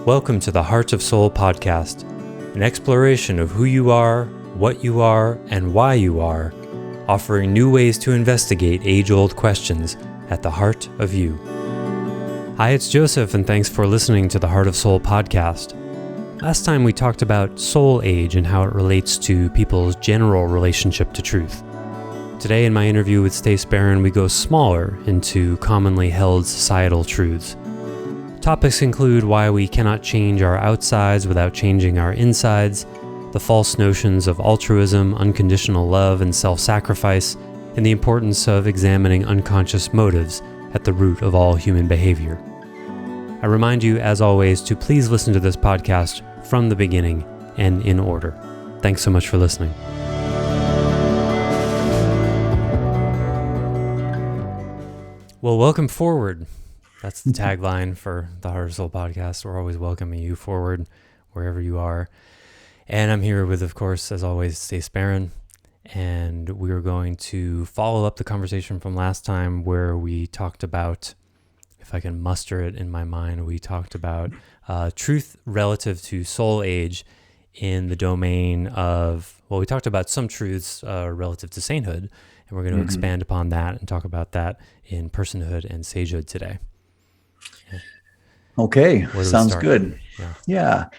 Welcome to the Heart of Soul podcast, an exploration of who you are, what you are, and why you are, offering new ways to investigate age-old questions at the heart of you. Hi, it's Joseph, and thanks for listening to the Heart of Soul podcast. Last time we talked about soul age and how it relates to people's general relationship to truth. Today in my interview with Stace Barron, we go smaller into commonly held societal truths. Topics include why we cannot change our outsides without changing our insides, the false notions of altruism, unconditional love, and self-sacrifice, and the importance of examining unconscious motives at the root of all human behavior. I remind you, as always, to please listen to this podcast from the beginning and in order. Thanks so much for listening. Well, welcome forward. That's the tagline for the Heart of Soul podcast. We're always welcoming you forward wherever you are. And I'm here with, of course, as always, Stace Barron. And we're going to follow up the conversation from last time where we talked about, if I can muster it in my mind, we talked about truth relative to soul age in the domain of, well, we talked about some truths relative to sainthood. And we're going to expand upon that and talk about that in personhood and sagehood today. Okay, sounds good. Yeah.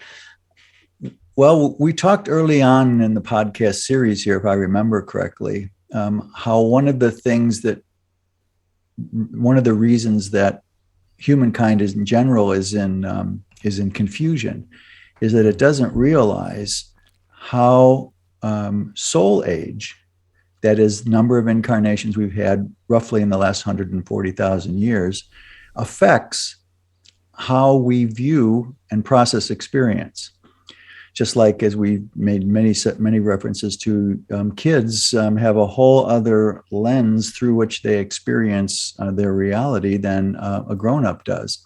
Well, we talked early on in the podcast series here, if I remember correctly, how one of the reasons that humankind in general is in confusion is that it doesn't realize how soul age, that is, number of incarnations we've had roughly in the last 140,000 years, affects how we view and process experience. Just like as we made many references to, kids have a whole other lens through which they experience their reality than a grown-up does.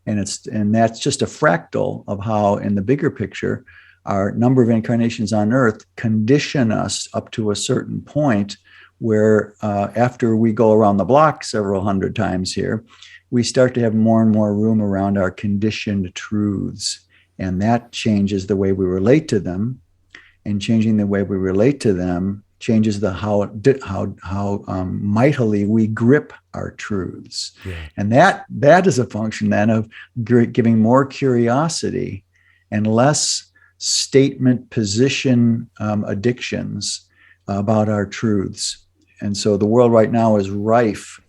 And that's just a fractal of how, in the bigger picture, our number of incarnations on Earth condition us up to a certain point where after we go around the block several hundred times here, we start to have more and more room around our conditioned truths. And that changes the way we relate to them. And changing the way we relate to them changes how mightily we grip our truths. Yeah. And that is a function then of giving more curiosity and less statement position addictions about our truths. And so the world right now is rife,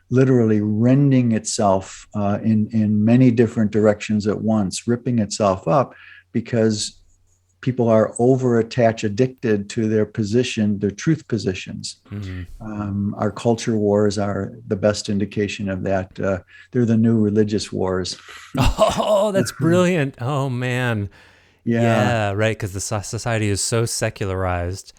literally rending itself in many different directions at once, ripping itself up because people are addicted to their position, their truth positions. Mm-hmm. Our culture wars are the best indication of that. They're the new religious wars. Oh, that's brilliant. Oh, man. Yeah, right, because the society is so secularized.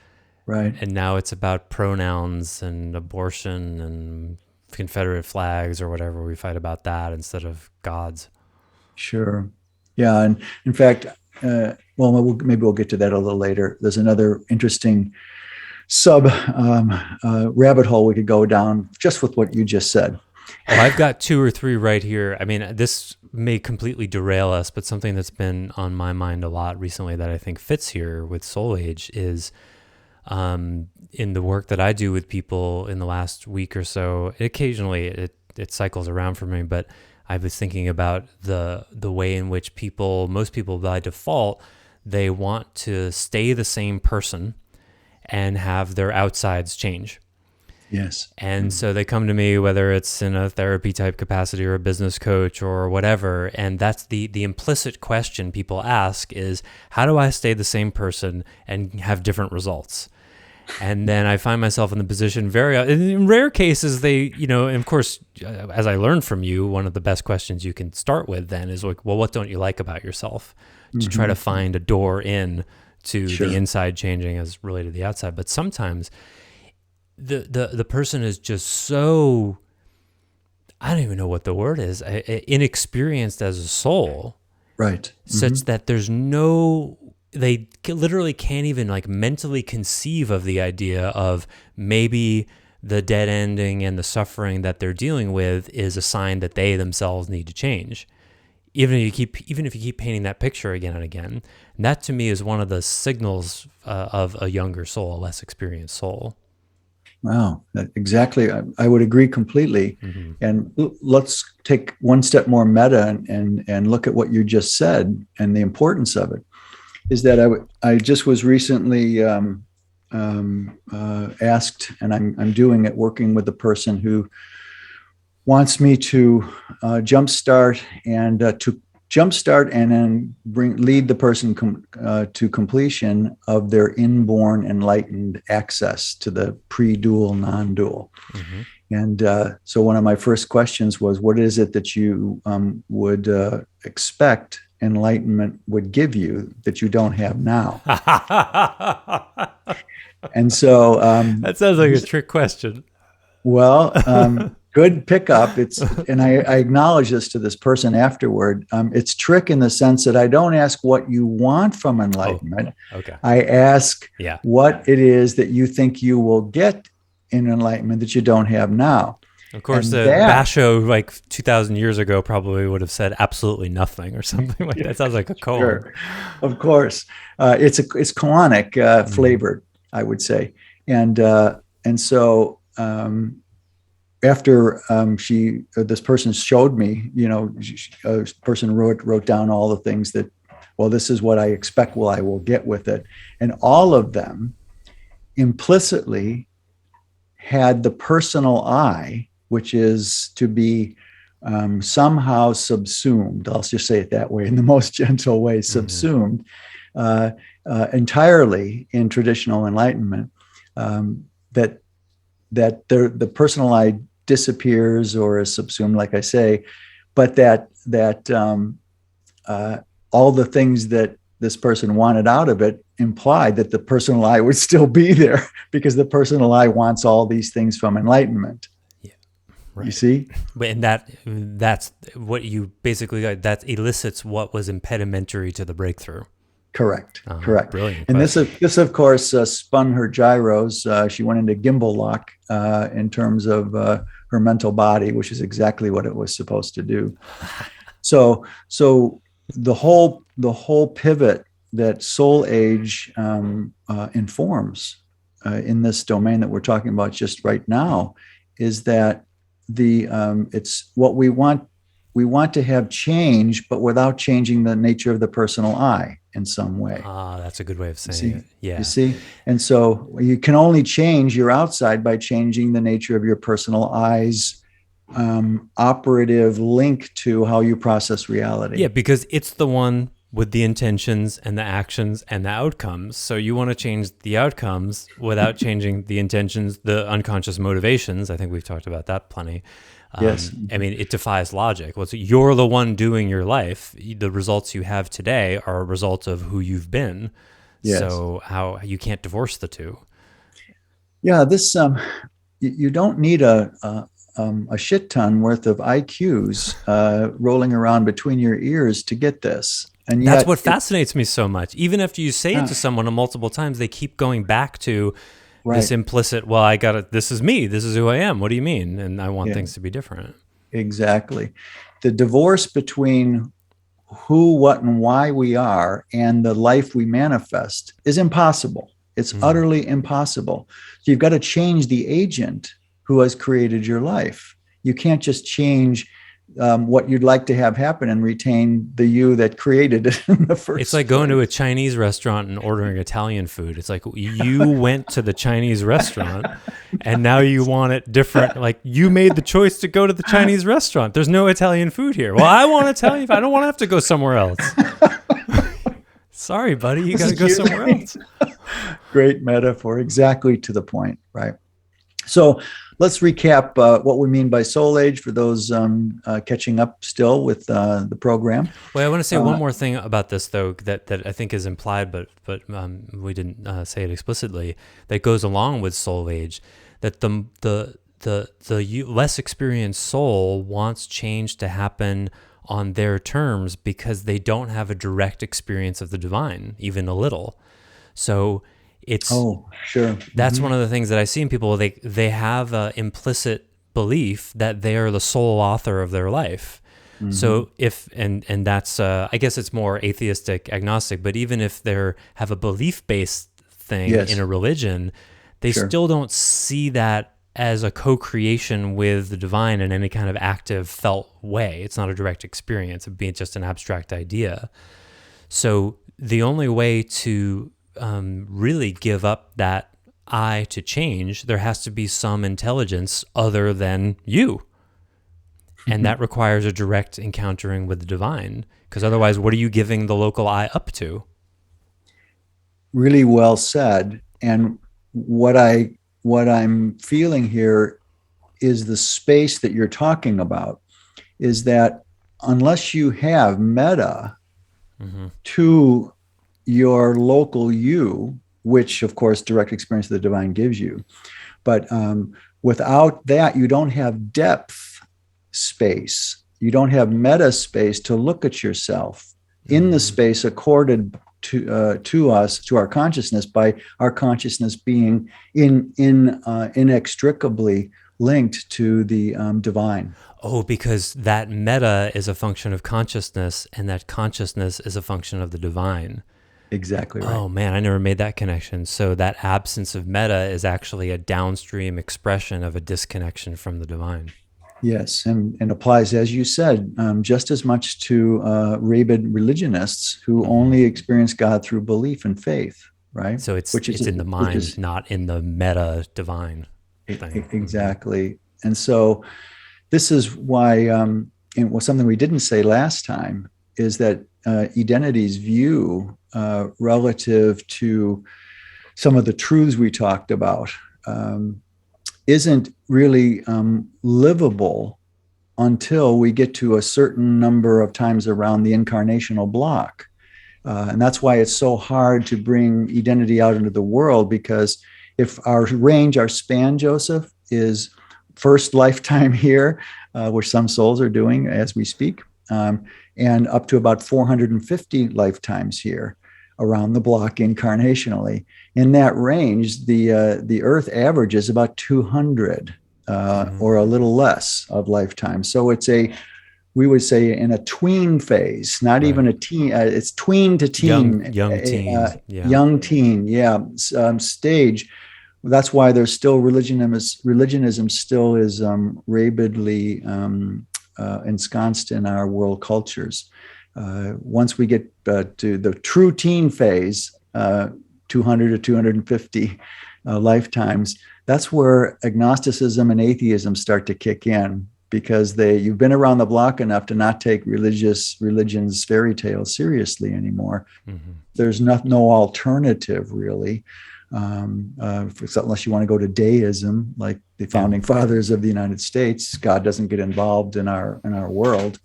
Right. And now it's about pronouns and abortion and Confederate flags or whatever. We fight about that instead of gods. Sure. Yeah. And in fact, maybe we'll get to that a little later. There's another interesting rabbit hole we could go down just with what you just said. Oh, I've got two or three right here. I mean, this may completely derail us, but something that's been on my mind a lot recently that I think fits here with soul age is in the work that I do with people in the last week or so. Occasionally it cycles around for me, but I was thinking about the way in which most people by default, they want to stay the same person and have their outsides change. Yes. And so they come to me, whether it's in a therapy type capacity or a business coach or whatever. And that's the implicit question people ask is, how do I stay the same person and have different results? And then I find myself in the position in rare cases, and of course, as I learned from you, one of the best questions you can start with then is like, well, what don't you like about yourself? To try to find a door in to the inside changing as related to the outside. But sometimes the person is just so, I don't even know what the word is, inexperienced as a soul. Right. Such that they literally can't even mentally conceive of the idea of maybe the dead ending and the suffering that they're dealing with is a sign that they themselves need to change. even if you keep painting that picture again and again, and that to me is one of the signals of a younger soul, a less experienced soul. Wow, exactly. I would agree completely. Mm-hmm. And let's take one step more meta and look at what you just said and the importance of it. Is that I just was recently asked, and I'm doing it, working with a person who wants me to jumpstart and then lead the person to completion of their inborn enlightened access to the pre-dual, non-dual. Mm-hmm. And so one of my first questions was, what is it that you would expect enlightenment would give you that you don't have now? And so that sounds like a trick question. Well, good pickup. And I acknowledge this to this person afterward. It's trick in the sense that I don't ask what you want from enlightenment. Oh, okay. I ask Yeah. what it is that you think you will get in enlightenment that you don't have now. Of course, Basho, like 2,000 years ago, probably would have said absolutely nothing or something like that. That sounds like a koan. Sure. Of course. It's koanic flavored, I would say. And so after this person showed me, a person wrote down all the things that, well, this is what I expect I will get with it. And all of them implicitly had the personal I, which is to be somehow subsumed. I'll just say it that way, in the most gentle way, subsumed entirely in traditional enlightenment. That the personal I disappears or is subsumed, like I say, but that all the things that this person wanted out of it implied that the personal I would still be there, because the personal I wants all these things from enlightenment. Yeah, right. You see? And that's what you basically, that elicits what was impedimentary to the breakthrough. Correct. Correct. Brilliant. And this of course, spun her gyros. She went into gimbal lock in terms of her mental body, which is exactly what it was supposed to do. So the whole pivot that soul age informs in this domain that we're talking about just right now is that it's what we want. We want to have change, but without changing the nature of the personal I in some way. That's a good way of saying it. Yeah. You see? And so you can only change your outside by changing the nature of your personal I's operative link to how you process reality. Yeah, because it's the one with the intentions and the actions and the outcomes. So you want to change the outcomes without changing the intentions, the unconscious motivations. I think we've talked about that plenty. Yes. I mean, it defies logic. Well, so you're the one doing your life. The results you have today are a result of who you've been. Yes. So how you can't divorce the two. Yeah, this you don't need a shit ton worth of IQs rolling around between your ears to get this. And yet, that's what fascinates me so much. Even after you say it to someone multiple times, they keep going back to this implicit, well, I got it. This is me. This is who I am. What do you mean? And I want things to be different. Exactly. The divorce between who, what, and why we are and the life we manifest is impossible. It's utterly impossible. So you've got to change the agent who has created your life. You can't just change what you'd like to have happen and retain the you that created it in the first It's like going to a Chinese restaurant and ordering Italian food. It's like you went to the Chinese restaurant and now you want it different. Like you made the choice to go to the Chinese restaurant. There's no Italian food here. Well, I want Italian. I don't want to have to go somewhere else. Sorry, buddy. You got to go somewhere else. Great metaphor. Exactly to the point, right? So let's recap what we mean by soul age for those catching up still with the program. Well, I want to say one more thing about this, though, that I think is implied, but we didn't say it explicitly, that goes along with soul age, that the less experienced soul wants change to happen on their terms because they don't have a direct experience of the divine, even a little. So it's that's one of the things that I see in people. They have an implicit belief that they are the sole author of their life. So if and that's I guess it's more atheistic, agnostic, but even if they have a belief-based thing in Yes, a religion, they sure. still don't see that as a co-creation with the divine in any kind of active, felt way. It's not a direct experience. It'd be just an abstract idea. So the only way to really give up that I to change, there has to be some intelligence other than you. And that requires a direct encountering with the divine, because otherwise, what are you giving the local I up to? Really well said. And what I'm feeling here is the space that you're talking about is that unless you have meta to your local you, which of course direct experience of the divine gives you, but without that, you don't have depth space. You don't have meta space to look at yourself in the space accorded to us, to our consciousness, by our consciousness being inextricably linked to the divine. Oh, because that meta is a function of consciousness, and that consciousness is a function of the divine. Exactly right. Oh man, I never made that connection. So that absence of meta is actually a downstream expression of a disconnection from the divine. Yes, and applies, as you said, just as much to rabid religionists who only experience God through belief and faith, right? So it's in the mind, not in the meta divine thing. Exactly. And so this is why, something we didn't say last time is that Identity's view relative to some of the truths we talked about isn't really livable until we get to a certain number of times around the incarnational block. And that's why it's so hard to bring identity out into the world, because if our range, our span, Joseph, is first lifetime here, which some souls are doing as we speak, and up to about 450 lifetimes here around the block incarnationally. In that range, the Earth average is about 200 or a little less of lifetimes. So it's we would say in a tween phase, not even a teen, it's tween to teen. Young teen. Young teen, stage. That's why there's still religionism still is rabidly ensconced in our world cultures. Once we get to the true teen phase, 200 to 250 lifetimes, that's where agnosticism and atheism start to kick in, because you've been around the block enough to not take religion's fairy tales seriously anymore. There's no alternative really, unless you want to go to deism, like the founding fathers of the United States. God doesn't get involved in our world.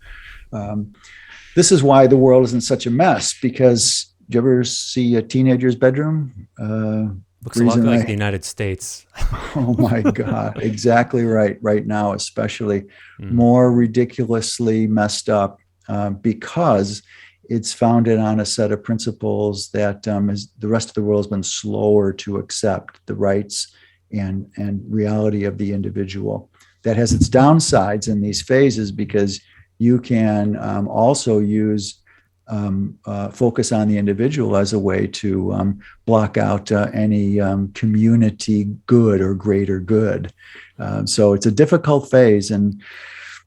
This is why the world is in such a mess, because do you ever see a teenager's bedroom? Looks a lot like the United States. Oh my God, exactly right. Right now, especially more ridiculously messed up because it's founded on a set of principles that the rest of the world has been slower to accept, the rights and reality of the individual. That has its downsides in these phases, because you can also use focus on the individual as a way to block out any community good or greater good. So it's a difficult phase, and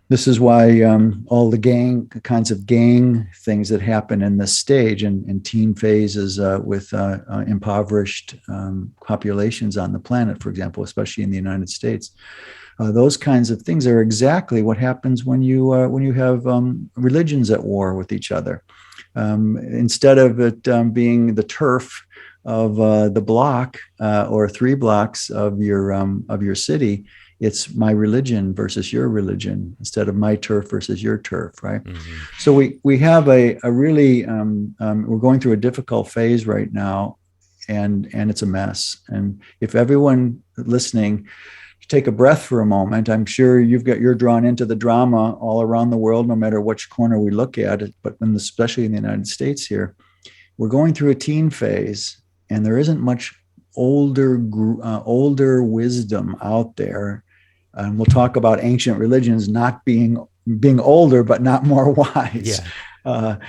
this is why all the kinds of gang things that happen in this stage and teen phases with impoverished populations on the planet, for example, especially in the United States. Those kinds of things are exactly what happens when you have religions at war with each other. Instead of it being the turf of the block or 3 blocks of your city, it's my religion versus your religion instead of my turf versus your turf, right? So we have a really we're going through a difficult phase right now, and it's a mess. And if everyone listening take a breath for a moment, I'm sure you're drawn into the drama all around the world, no matter which corner we look at it, but especially in the United States here, we're going through a teen phase, and there isn't much older wisdom out there. And we'll talk about ancient religions not being being older, but not more wise. Yeah. But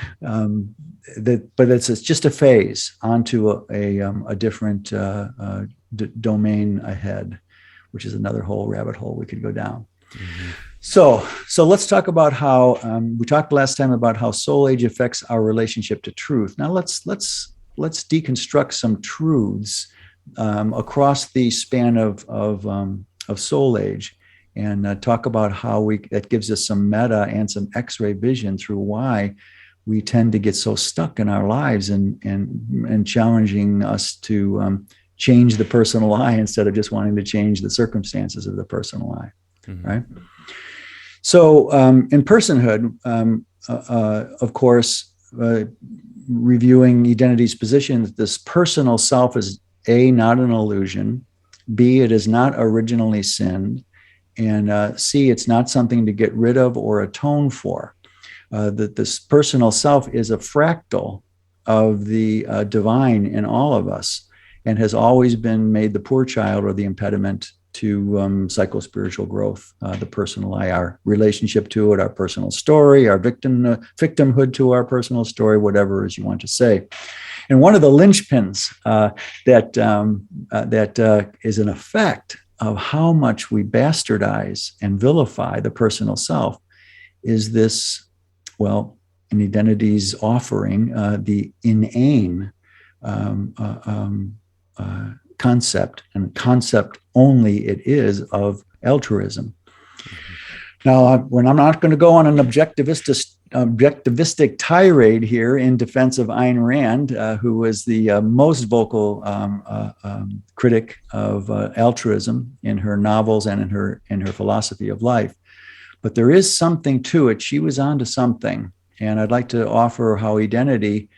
it's just a phase onto a different domain ahead, which is another whole rabbit hole we could go down. Mm-hmm. So let's talk about how we talked last time about how soul age affects our relationship to truth. Now let's deconstruct some truths across the span of soul age, and talk about how that gives us some meta and some X-ray vision through why we tend to get so stuck in our lives and challenging us to change the personal I instead of just wanting to change the circumstances of the personal I. Mm-hmm. Right. So in personhood, of course, reviewing identity's position that this personal self is A, not an illusion, B, it is not originally sinned, and C, it's not something to get rid of or atone for. That this personal self is a fractal of the divine in all of us and has always been made the poor child or the impediment to psycho-spiritual growth, the personal I, our relationship to it, our personal story, our victimhood to our personal story, whatever it is you want to say. And one of the linchpins that is an effect of how much we bastardize and vilify the personal self is this, well, in identity's offering, the inane concept, and concept only it is, of altruism. Now, when I'm not going to go on an objectivistic tirade here in defense of Ayn Rand, who was the most vocal critic of altruism in her novels and in her philosophy of life. But there is something to it. She was onto something. And I'd like to offer how identity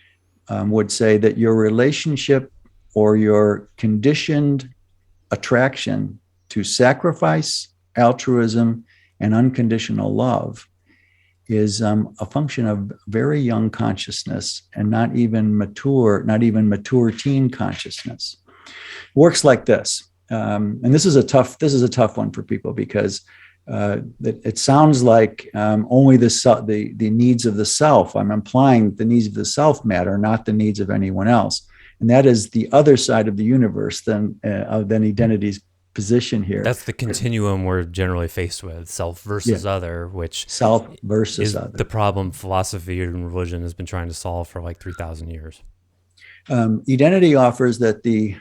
would say that your relationship or your conditioned attraction to sacrifice, altruism, and unconditional love is a function of very young consciousness and not even mature teen consciousness. It works like this. And this is a tough one for people because it sounds like only the needs of the self. I'm implying the needs of the self matter, not the needs of anyone else. And that is the other side of the universe than identity's position here. That's the continuum we're generally faced with, self versus other, which self versus is other. The problem philosophy and religion has been trying to solve for like 3,000 years. Identity offers that the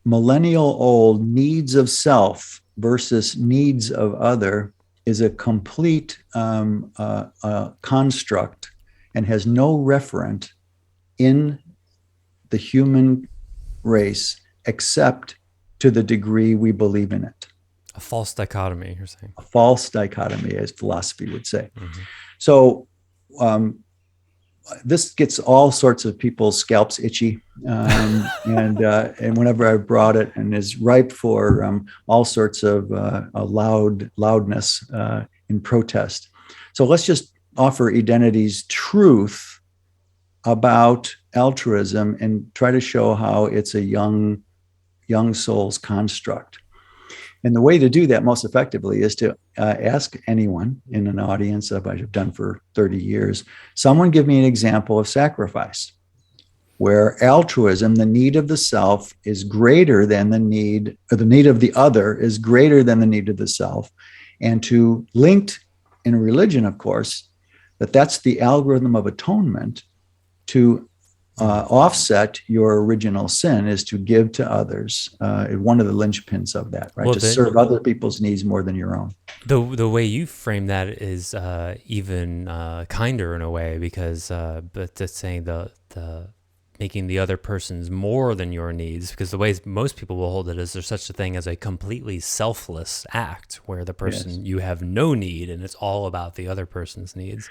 millennial-old needs of self versus needs of other is a complete construct and has no referent in the human race except to the degree we believe in it. A false dichotomy, you're saying. A false dichotomy, as philosophy would say. Mm-hmm. So this gets all sorts of people's scalps itchy, and whenever I brought it, and is ripe for all sorts of loudness in protest. So let's just offer identity's truth about altruism and try to show how it's a young soul's construct. And the way to do that most effectively is to ask anyone in an audience, I've done for 30 years, someone give me an example of sacrifice where altruism, the need of the self, is greater than the need, or the need of the other is greater than the need of the self. And to linked in religion, of course, that's the algorithm of atonement to offset your original sin is to give to others. One of the linchpins of that, right? To serve other people's needs more than your own. The way you frame that is even kinder in a way, because but that's saying the making the other person's more than your needs, because the way most people will hold it is there's such a thing as a completely selfless act where the person you have no need and it's all about the other person's needs.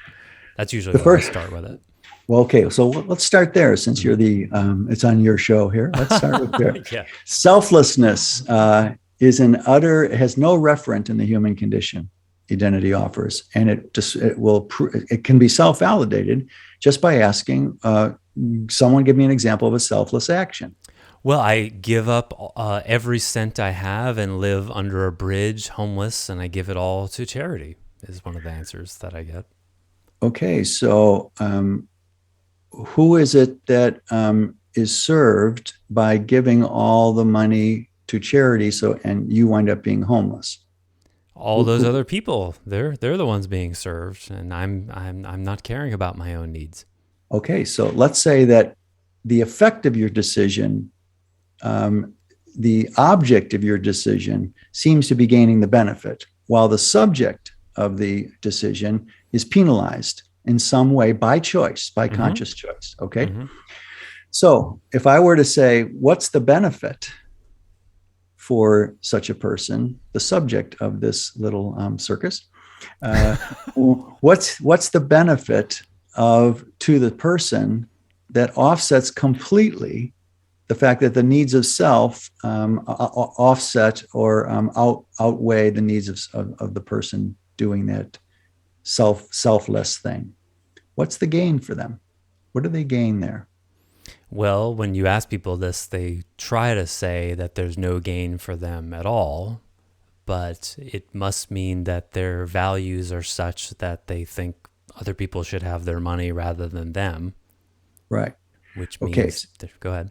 That's usually the way I start with it. Well, okay, so let's start there since you're it's on your show here. Let's start with there. Yeah. Selflessness has no referent in the human condition, identity offers. And it can be self-validated just by asking someone give me an example of a selfless action. Well, I give up every cent I have and live under a bridge, homeless, and I give it all to charity. is one of the answers that I get. Okay, so who is it that is served by giving all the money to charity? So, and you wind up being homeless. All those other people, they're the ones being served, and I'm not caring about my own needs. Okay, so let's say that the effect of your decision, the object of your decision seems to be gaining the benefit, while the subject of the decision is penalized in some way by choice, by conscious choice. Okay. So if I were to say, what's the benefit for such a person, the subject of this little circus, what's the benefit of to the person that offsets completely the fact that the needs of self offset or outweigh the needs of the person doing that selfless thing? What's the gain for them? What do they gain there? Well, when you ask people this, they try to say that there's no gain for them at all, but it must mean that their values are such that they think other people should have their money rather than them. Right. Which okay. means, go ahead.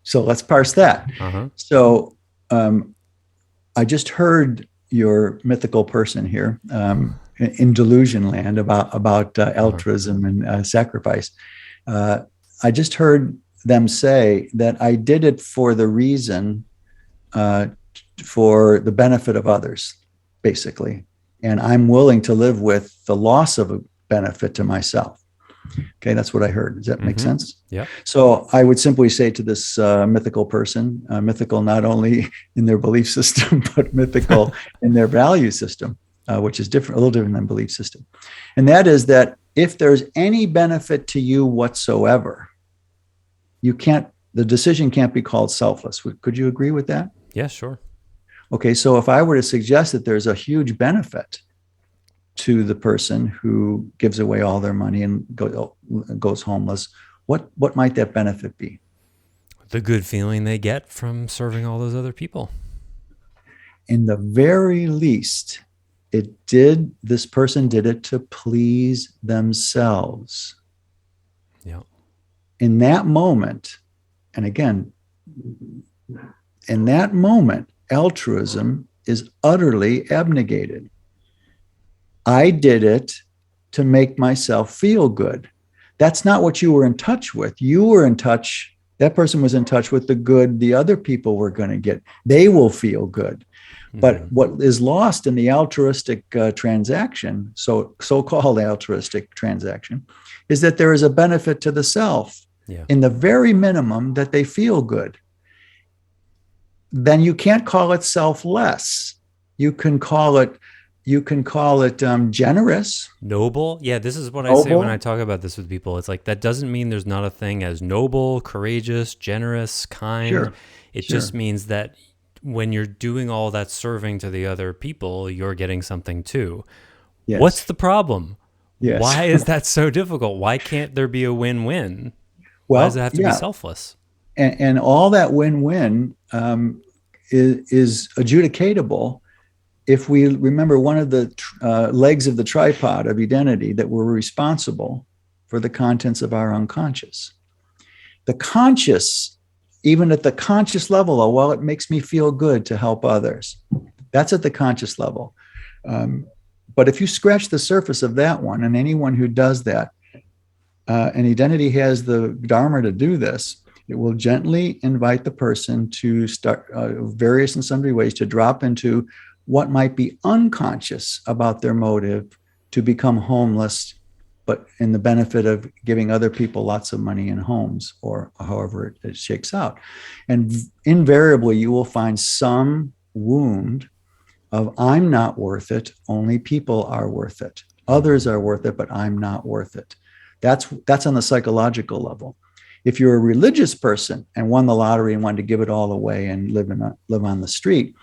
So let's parse that. So I just heard your mythical person here in delusion land about altruism and sacrifice. I just heard them say that I did it for the reason, for the benefit of others, basically. And I'm willing to live with the loss of a benefit to myself. Okay, that's what I heard. Does that make sense? Yeah. So I would simply say to this mythical person, mythical not only in their belief system, but mythical in their value system, which is different, a little different than belief system. And that is that if there's any benefit to you whatsoever, the decision can't be called selfless. Could you agree with that? Yeah, sure. Okay, so if I were to suggest that there's a huge benefit to the person who gives away all their money and goes homeless, what might that benefit be? The good feeling they get from serving all those other people. In the very least, this person did it to please themselves. Yeah. In that moment, and again, in that moment, altruism is utterly abnegated. I did it to make myself feel good. That's not what you were in touch with. You were in touch, that person was in touch with the good the other people were going to get. They will feel good. But what is lost in the altruistic transaction, so-called altruistic transaction, is that there is a benefit to the self in the very minimum that they feel good. Then you can't call it selfless. You can call it generous, noble. Yeah, this is what I say when I talk about this with people. It's like that doesn't mean there's not a thing as noble, courageous, generous, kind. Sure. It just means that when you're doing all that serving to the other people, you're getting something too. Yes. What's the problem? Yes. Why is that so difficult? Why can't there be a win-win? Why does it have to be selfless? And all that win-win is adjudicatable if we remember one of the legs of the tripod of identity, that we're responsible for the contents of our unconscious. The conscious, even at the conscious level, well, it makes me feel good to help others. That's at the conscious level. But if you scratch the surface of that one, and anyone who does that, and identity has the dharma to do this, it will gently invite the person to start various and sundry ways to drop into what might be unconscious about their motive to become homeless, but in the benefit of giving other people lots of money and homes, or however it shakes out. And invariably, you will find some wound of I'm not worth it, only people are worth it. Others are worth it, but I'm not worth it. That's on the psychological level. If you're a religious person and won the lottery and wanted to give it all away and live on the street,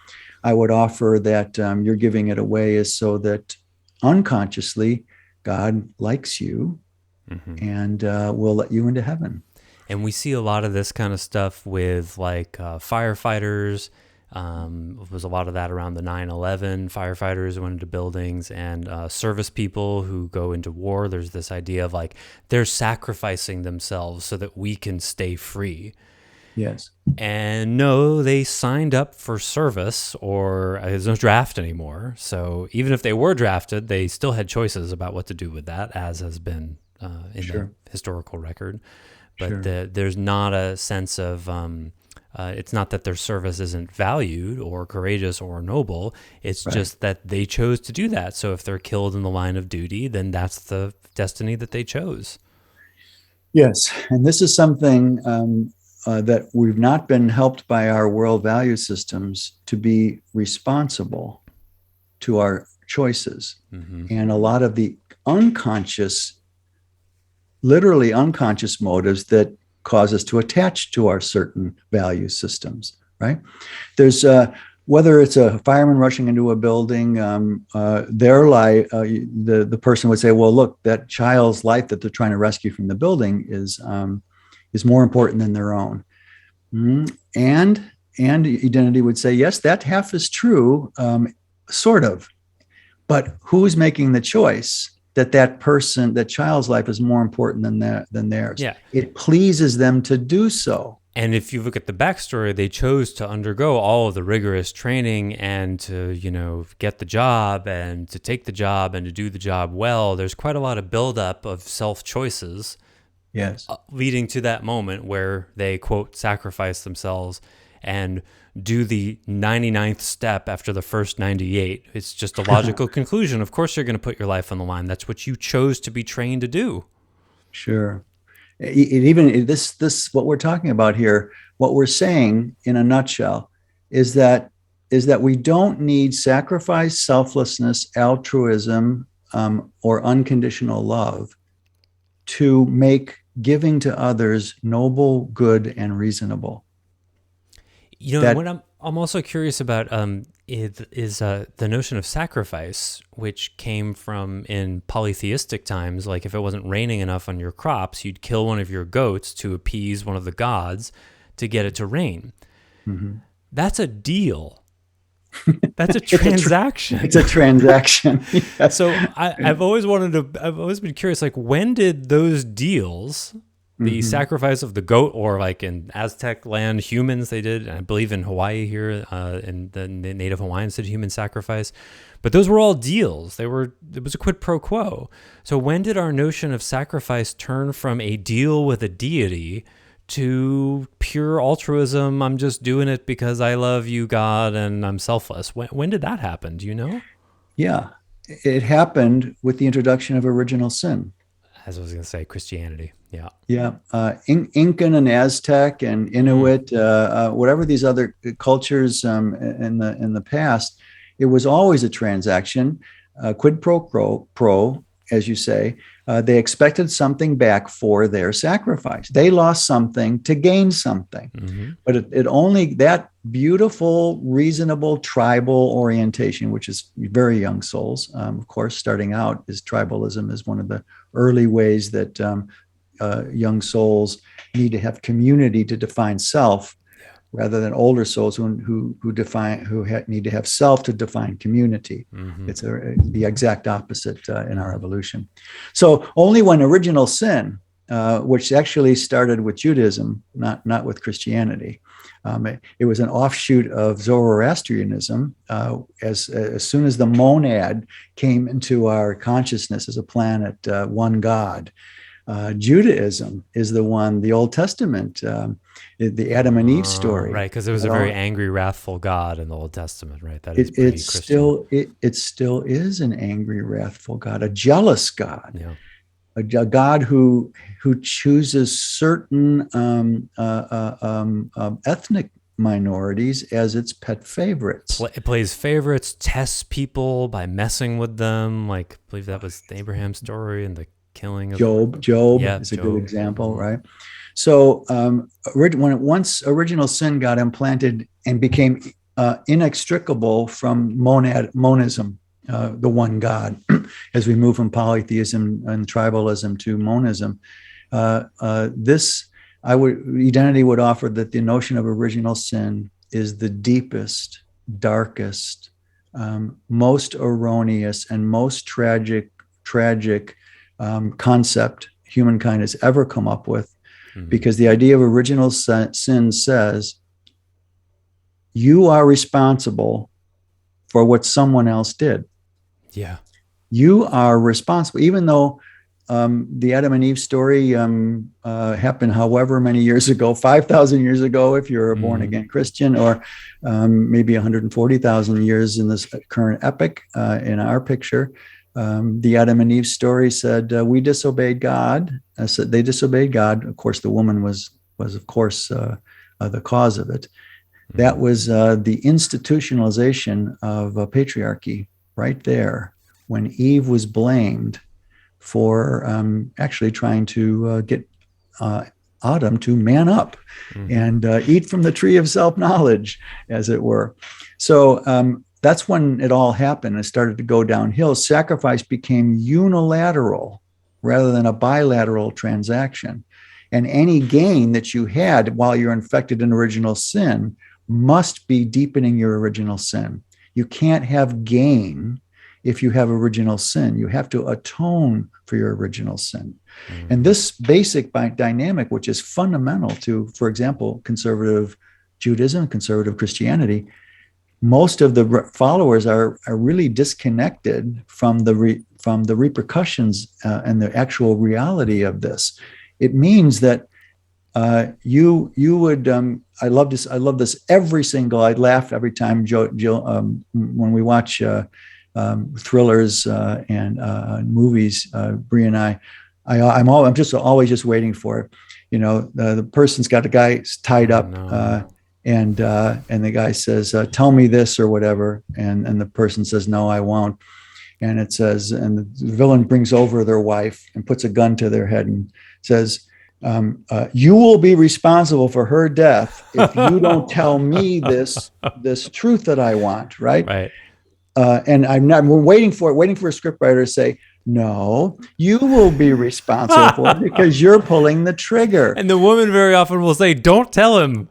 I would offer that you're giving it away is so that unconsciously God likes you and will let you into heaven. And we see a lot of this kind of stuff with like firefighters Was a lot of that around the 9/11 firefighters who went into buildings, and service people who go into war. There's this idea of like they're sacrificing themselves so that we can stay free. Yes. And no, they signed up for service, or there's no draft anymore. So even if they were drafted, they still had choices about what to do with that, as has been in Sure. the historical record. But Sure. there's not a sense of, it's not that their service isn't valued or courageous or noble. It's Right. just that they chose to do that. So if they're killed in the line of duty, then that's the destiny that they chose. Yes. And this is something that we've not been helped by our world value systems to be responsible to our choices. Mm-hmm. And a lot of the unconscious, literally unconscious motives that cause us to attach to our certain value systems, right? There's whether it's a fireman rushing into a building, their life, the person would say, well, look, that child's life that they're trying to rescue from the building is more important than their own. And identity would say, yes, that half is true, sort of. But who's making the choice that person, that child's life is more important than theirs? Yeah. It pleases them to do so. And if you look at the backstory, they chose to undergo all of the rigorous training and to, get the job and to take the job and to do the job well. There's quite a lot of buildup of self-choices. Yes. Leading to that moment where they, quote, sacrifice themselves and do the 99th step after the first 98. It's just a logical conclusion. Of course, you're going to put your life on the line. That's what you chose to be trained to do. Sure. Even this, what we're talking about here, what we're saying in a nutshell is that we don't need sacrifice, selflessness, altruism, or unconditional love to make giving to others noble, good, and reasonable. What I'm also curious about is the notion of sacrifice, which came from in polytheistic times. Like if it wasn't raining enough on your crops, you'd kill one of your goats to appease one of the gods to get it to rain. Mm-hmm. That's a deal. That's a transaction. It's a transaction. Yes. So I've always been curious, like when did those deals, the sacrifice of the goat, or like in Aztec land, humans, they did, and I believe in Hawaii here, in the Native Hawaiians did human sacrifice, but those were all deals. It was a quid pro quo. So when did our notion of sacrifice turn from a deal with a deity to pure altruism? I'm just doing it because I love you, God, and I'm selfless. When did that happen? Do you know? Yeah, it happened with the introduction of original sin. As I was going to say, Christianity. Yeah. Yeah. Incan and Aztec and Inuit, whatever these other cultures in the past, it was always a transaction, quid pro quo, as you say. They expected something back for their sacrifice. They lost something to gain something. Mm-hmm. But it only, that beautiful, reasonable tribal orientation, which is very young souls, of course, starting out, is tribalism is one of the early ways that young souls need to have community to define self, rather than older souls who need to have self to define community. Mm-hmm. It's the exact opposite in our evolution. So only when original sin, which actually started with Judaism, not with Christianity, it was an offshoot of Zoroastrianism. As soon as the monad came into our consciousness as a planet, one God, Judaism is the Old Testament, the Adam and Eve story. Right, because there was a very angry, wrathful God in the Old Testament, right? That is pretty Christian. It still is an angry, wrathful God, a jealous God, yeah. a God who chooses certain ethnic minorities as its pet favorites. It plays favorites, tests people by messing with them. Like, I believe that was the Abraham story and the killing of Job is a good example, right? So once original sin got implanted and became inextricable from monism, the one God, as we move from polytheism and tribalism to monism, identity would offer that the notion of original sin is the deepest, darkest, most erroneous, and most tragic concept humankind has ever come up with. Because the idea of original sin says you are responsible for what someone else did. Yeah. You are responsible, even though the Adam and Eve story happened however many years ago, 5,000 years ago, if you're a born again Christian, or maybe 140,000 years in this current epic in our picture. The Adam and Eve story said we disobeyed God. Said they disobeyed God. Of course, the woman was of course the cause of it. That was the institutionalization of patriarchy right there, when Eve was blamed for actually trying to get Adam to man up and eat from the tree of self-knowledge, as it were. So that's when it all happened. It started to go downhill. Sacrifice became unilateral rather than a bilateral transaction. And any gain that you had while you're infected in original sin must be deepening your original sin. You can't have gain if you have original sin. You have to atone for your original sin. And this basic dynamic, which is fundamental to, for example, conservative Judaism, conservative Christianity, most of the followers are really disconnected from the repercussions and the actual reality of this. It means that you would I love this every single. I laugh every time Jill when we watch thrillers and movies. Bree and I'm always waiting for it. You know, the person's got a guy tied up. And the guy says, tell me this or whatever. And the person says, no, I won't. And it says, and the villain brings over their wife and puts a gun to their head and says, you will be responsible for her death if you don't tell me this truth that I want. Right. And we're waiting for a scriptwriter to say, no, you will be responsible for it because you're pulling the trigger. And the woman very often will say, don't tell him.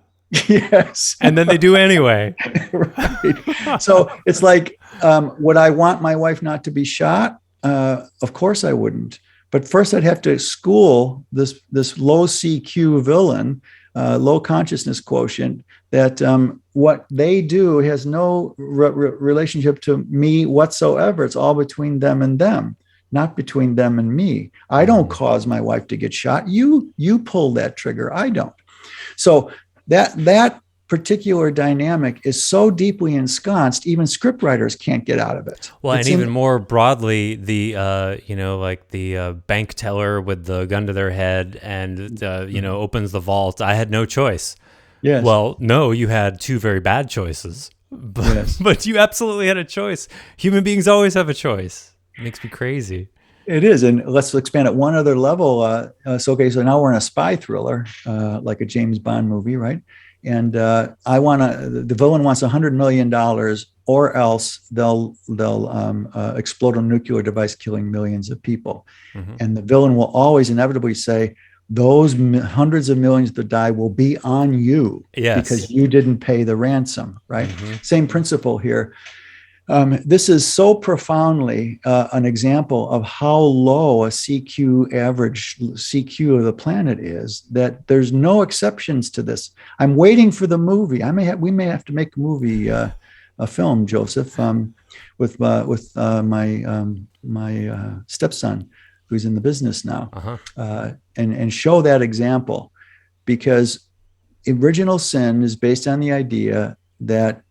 Yes. And then they do anyway. Right. So it's like, would I want my wife not to be shot? Of course I wouldn't. But first I'd have to school this low CQ villain, low consciousness quotient, that what they do has no relationship to me whatsoever. It's all between them and them, not between them and me. I don't cause my wife to get shot. You pull that trigger. I don't. So that particular dynamic is so deeply ensconced, even scriptwriters can't get out of it. Well, and even more broadly, the bank teller with the gun to their head and opens the vault. I had no choice. Yes. Well, no, you had two very bad choices, but you absolutely had a choice. Human beings always have a choice. It makes me crazy. It is. And let's expand at one other level. So now we're in a spy thriller, like a James Bond movie, right? And the villain wants $100 million, or else they'll explode a nuclear device, killing millions of people. And the villain will always inevitably say, those hundreds of millions that die will be on you because you didn't pay the ransom, right? Same principle here. This is so profoundly an example of how low a average CQ of the planet is, that there's no exceptions to this. I'm waiting for the movie. We may have to make a movie, a film, Joseph, with my stepson, who's in the business now, and show that example, because original sin is based on the idea that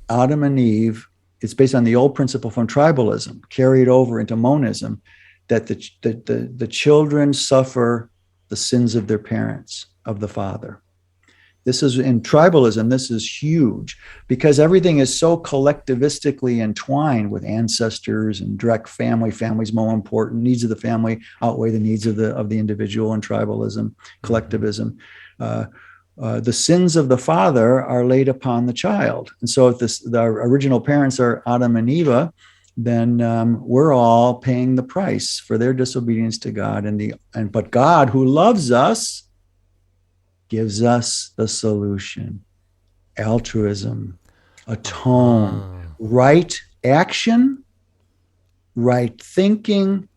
Adam and Eve. It's based on the old principle from tribalism, carried over into monism, that the children suffer the sins of their parents, of the father. This is in tribalism. This is huge because everything is so collectivistically entwined with ancestors and direct family. Family's more important. Needs of the family outweigh the needs of the individual in tribalism, collectivism. The sins of the father are laid upon the child. And so if the original parents are Adam and Eve, then we're all paying the price for their disobedience to God. But God, who loves us, gives us the solution. altruism, atone, Ah, right action, right thinking,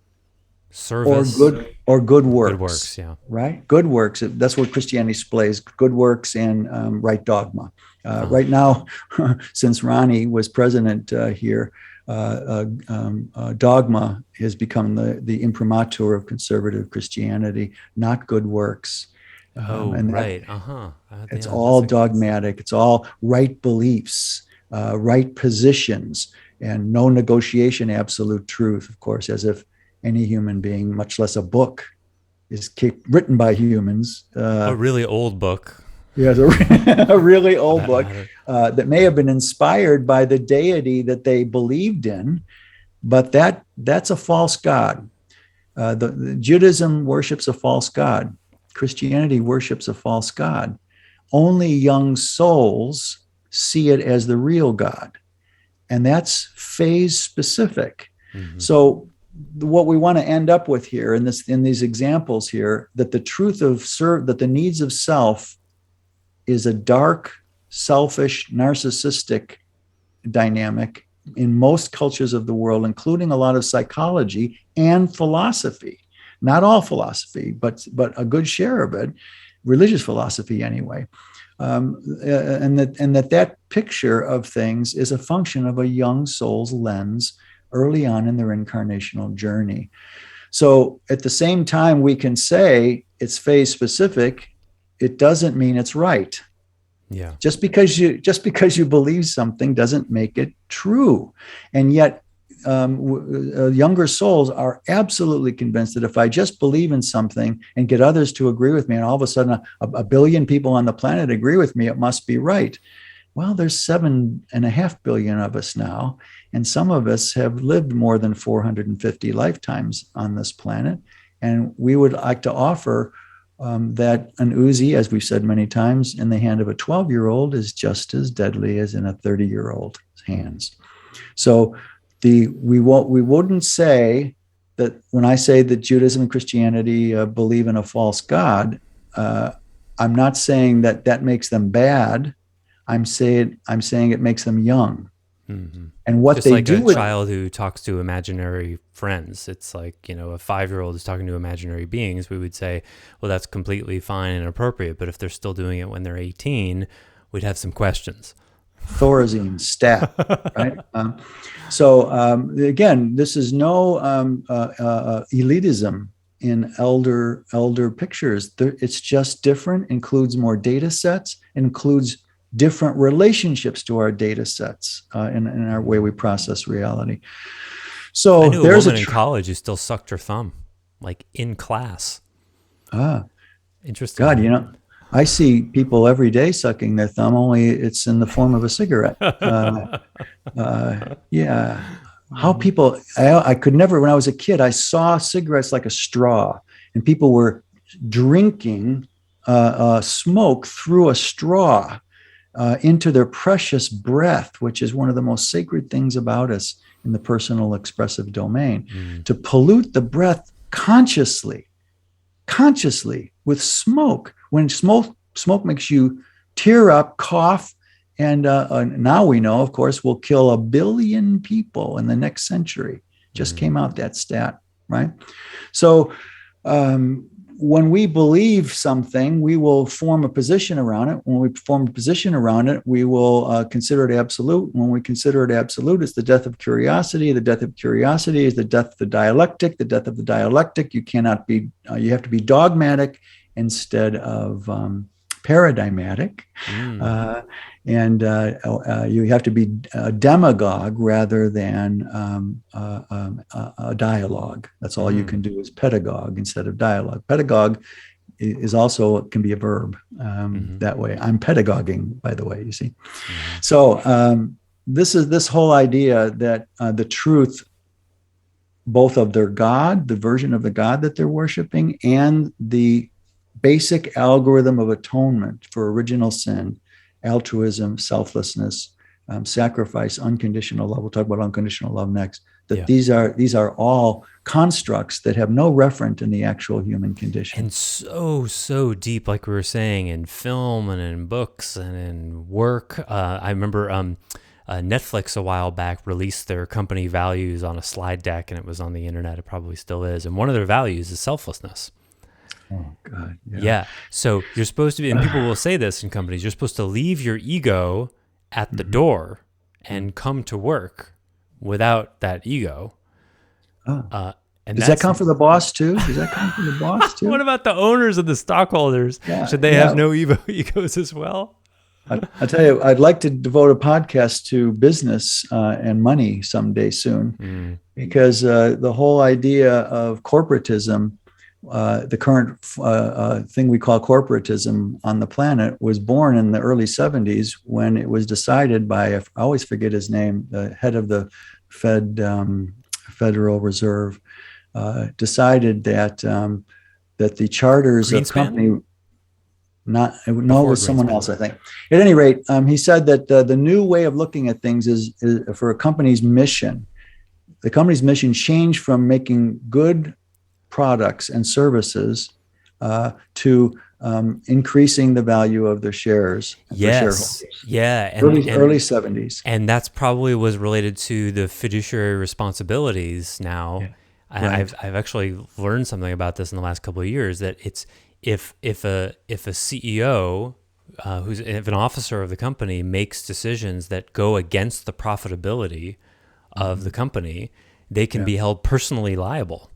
or service, good good works. works. Yeah. Right, good works. That's what Christianity displays: good works and right dogma. Ah, Right now, since Ronnie was president here, dogma has become the imprimatur of conservative Christianity, not good works. oh, And that right. Uh huh. it's Yeah, all dogmatic. It's all right beliefs, right positions, and no negotiation, absolute truth, of course, as if any human being, much less a book, is written by humans. a really old book Yes, a really for old that book matter. that may have been inspired by the deity that they believed in, but that's a false god. The Judaism worships a false god. Christianity worships a false god. Only young souls see it as the real God. And that's phase specific. Mm-hmm. So what we want to end up with here in these examples here, that the truth of that the needs of self is a dark, selfish, narcissistic dynamic in most cultures of the world, including a lot of psychology and philosophy. Not all philosophy, but a good share of it, religious philosophy anyway. And that picture of things is a function of a young soul's lens early on in their incarnational journey. So at the same time, we can say it's phase specific. It doesn't mean it's right. Yeah. Just because you believe something doesn't make it true. And yet younger souls are absolutely convinced that if I just believe in something and get others to agree with me, and all of a sudden a billion people on the planet agree with me, it must be right. Well, there's 7.5 billion of us now, and some of us have lived more than 450 lifetimes on this planet. And we would like to offer that an Uzi, as we've said many times, in the hand of a 12-year-old is just as deadly as in a 30-year-old's hands. So we wouldn't say that when I say that Judaism and Christianity believe in a false God, I'm not saying that makes them bad. I'm saying it makes them young. Mm-hmm. And what Just they like do a with child who talks to imaginary friends. It's like, a 5-year-old is talking to imaginary beings. We would say, well, that's completely fine and appropriate. But if they're still doing it when they're 18, we'd have some questions. Thorazine stat, right? Again, this is no elitism in elder pictures. It's just different, includes more data sets, includes different relationships to our data sets in our way we process reality. So I knew a there's woman in college who still sucked her thumb, like in class. Interesting. God, I see people every day sucking their thumb, only it's in the form of a cigarette. Yeah. How people, I could never, when I was a kid, I saw cigarettes like a straw, and people were drinking smoke through a straw into their precious breath, which is one of the most sacred things about us in the personal expressive domain. To pollute the breath consciously with smoke, when smoke makes you tear up, cough, and now we know, of course, will kill 1 billion people in the next century. Just came out that stat, right? So when we believe something, we will form a position around it. When we form a position around it, we will consider it absolute. When we consider it absolute, it's the death of curiosity. The death of curiosity is the death of the dialectic. The death of the dialectic, you cannot be, you have to be dogmatic instead of paradigmatic. And you have to be a demagogue rather than a dialogue. That's all you can do is pedagogue instead of dialogue. Pedagogue is also, can be a verb that way. I'm pedagoguing, by the way, you see. So this is this whole idea that the truth, both of their God, the version of the God that they're worshiping, and the basic algorithm of atonement for original sin, altruism, selflessness, sacrifice, unconditional love. We'll talk about unconditional love next. that Yeah. these are all constructs that have no referent in the actual human condition. And so deep, like we were saying, in film and in books and in work. I remember Netflix a while back released their company values on a slide deck, and it was on the internet. It probably still is. And one of their values is selflessness. Oh God, Yeah. So you're supposed to be, and people will say this in companies, you're supposed to leave your ego at the door and come to work without that ego. Oh. And Does that come from the boss too? Does that come from the boss too? What about the owners and the stockholders? Yeah, Should they have no egos as well? I tell you, I'd like to devote a podcast to business and money someday soon, because the whole idea of corporatism, the current thing we call corporatism on the planet, was born in the early 70s when it was decided by, I always forget his name, the head of the Federal Reserve, decided that that the charters Greenspan? of company, it Before was someone Greenspan. else, I think. At any rate, he said that the new way of looking at things is for a company's mission. The company's mission changed from making good products and services to increasing the value of their shares. Yes. Yeah. Early 70s. And that's probably was related to the fiduciary responsibilities now. Yeah. And Right. I've actually learned something about this in the last couple of years, that it's if a CEO if an officer of the company makes decisions that go against the profitability of the company, they can be held personally liable.